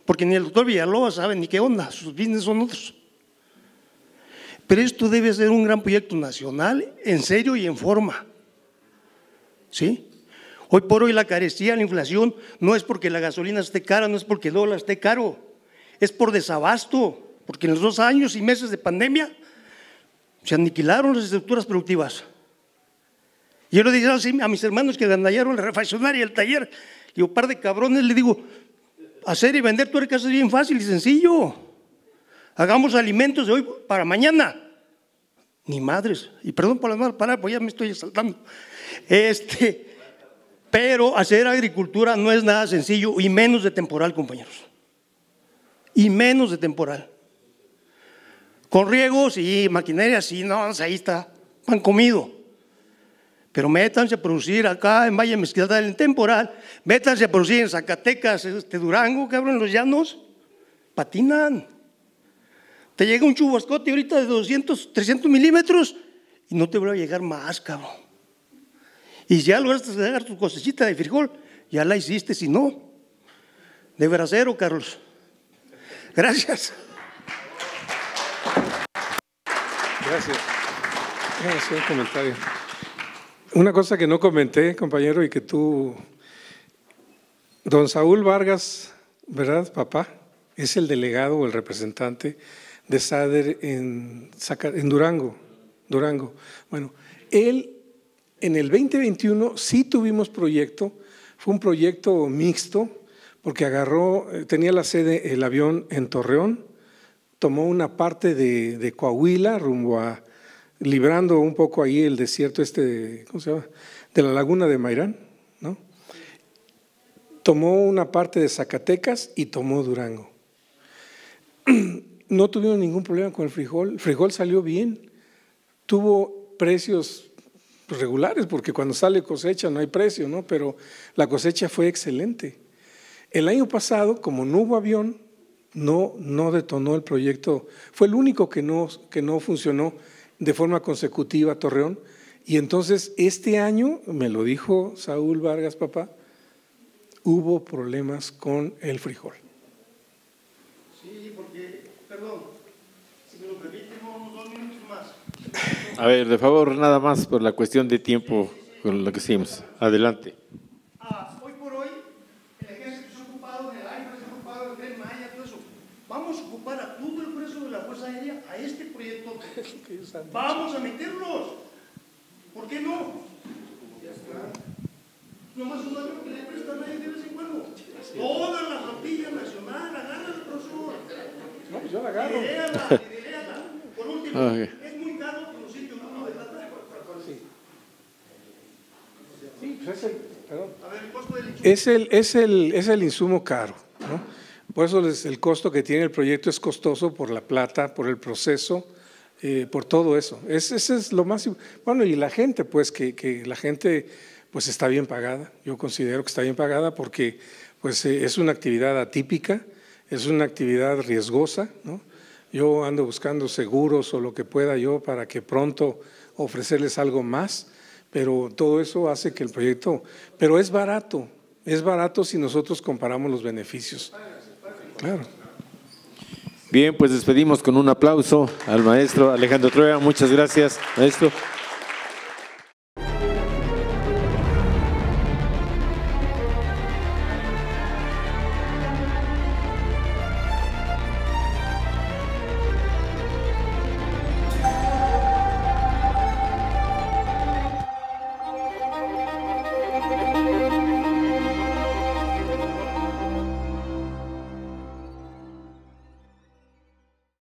porque ni el doctor Villalobos sabe ni qué onda, sus business son otros. Pero esto debe ser un gran proyecto nacional, en serio y en forma. ¿Sí? Hoy por hoy la carestía, la inflación, no es porque la gasolina esté cara, no es porque el dólar esté caro, es por desabasto, porque en los 2 años y meses de pandemia se aniquilaron las estructuras productivas. Y yo le dije así a mis hermanos que gandallaron la refaccionaria y el taller, digo, par de cabrones, le digo, hacer y vender tuercas es bien fácil y sencillo. Hagamos alimentos de hoy para mañana. Ni madres, y perdón por las malas palabras, pues ya me estoy exaltando. Pero hacer agricultura no es nada sencillo y menos de temporal, compañeros. Y menos de temporal. Con riegos y maquinaria, sí, no, ahí está, pan comido. Pero métanse a producir acá en Valle Mezquital en temporal, métanse a producir en Zacatecas, Durango, cabrón, en los llanos, patinan. Te llega un chubascote ahorita de 200, 300 milímetros y no te va a llegar más, cabrón. Y ya lograste sacar tu cosechita de frijol, ya la hiciste, si no, de bracero, Carlos. Gracias. Gracias. Un comentario. Una cosa que no comenté, compañero, y que tú, don Saúl Vargas, ¿verdad, papá? Es el delegado o el representante de SADER en Durango. Bueno, él en el 2021 sí tuvimos proyecto, fue un proyecto mixto, porque tenía la sede el avión en Torreón, tomó una parte de Coahuila rumbo a, librando un poco ahí el desierto ¿cómo se llama? De la laguna de Mairán, ¿no? Tomó una parte de Zacatecas y tomó Durango. No tuvieron ningún problema con el frijol salió bien, tuvo precios regulares, porque cuando sale cosecha no hay precio, ¿no? Pero la cosecha fue excelente. El año pasado, como no hubo avión, no detonó el proyecto, fue el único que no funcionó de forma consecutiva Torreón, y entonces este año, me lo dijo Saúl Vargas, papá, hubo problemas con el frijol. Sí, porque, perdón, si me lo permiten, unos 2 minutos más. A ver, de favor, nada más por la cuestión de tiempo con lo que hicimos. Adelante. Hoy por hoy, el ejército se ha ocupado del aire, se ha ocupado del Tren Maya, todo eso. Vamos a ocupar a todo el grueso de la Fuerza Aérea a este proyecto. Vamos a meterlos. ¿Por qué no? Nomás un avión que le prestan ahí de vez en cuando. Toda la flotilla nacional, agarra el profesor. No, yo la agarro. Lideréala. Por último, Okay. es muy caro producir yodo de plata. Sí, pues perdón. A ver, el costo del Es el insumo caro, ¿no? Por eso el costo que tiene el proyecto es costoso por la plata, por el proceso, por todo eso. Ese es lo más. Bueno, y la gente, pues, que la gente pues está bien pagada. Yo considero que está bien pagada porque pues, es una actividad atípica, es una actividad riesgosa, ¿no? Yo ando buscando seguros o lo que pueda yo para que pronto ofrecerles algo más, pero todo eso hace que el proyecto… Pero es barato si nosotros comparamos los beneficios. Claro. Bien, pues despedimos con un aplauso al maestro Alejandro Trueba. Muchas gracias, maestro.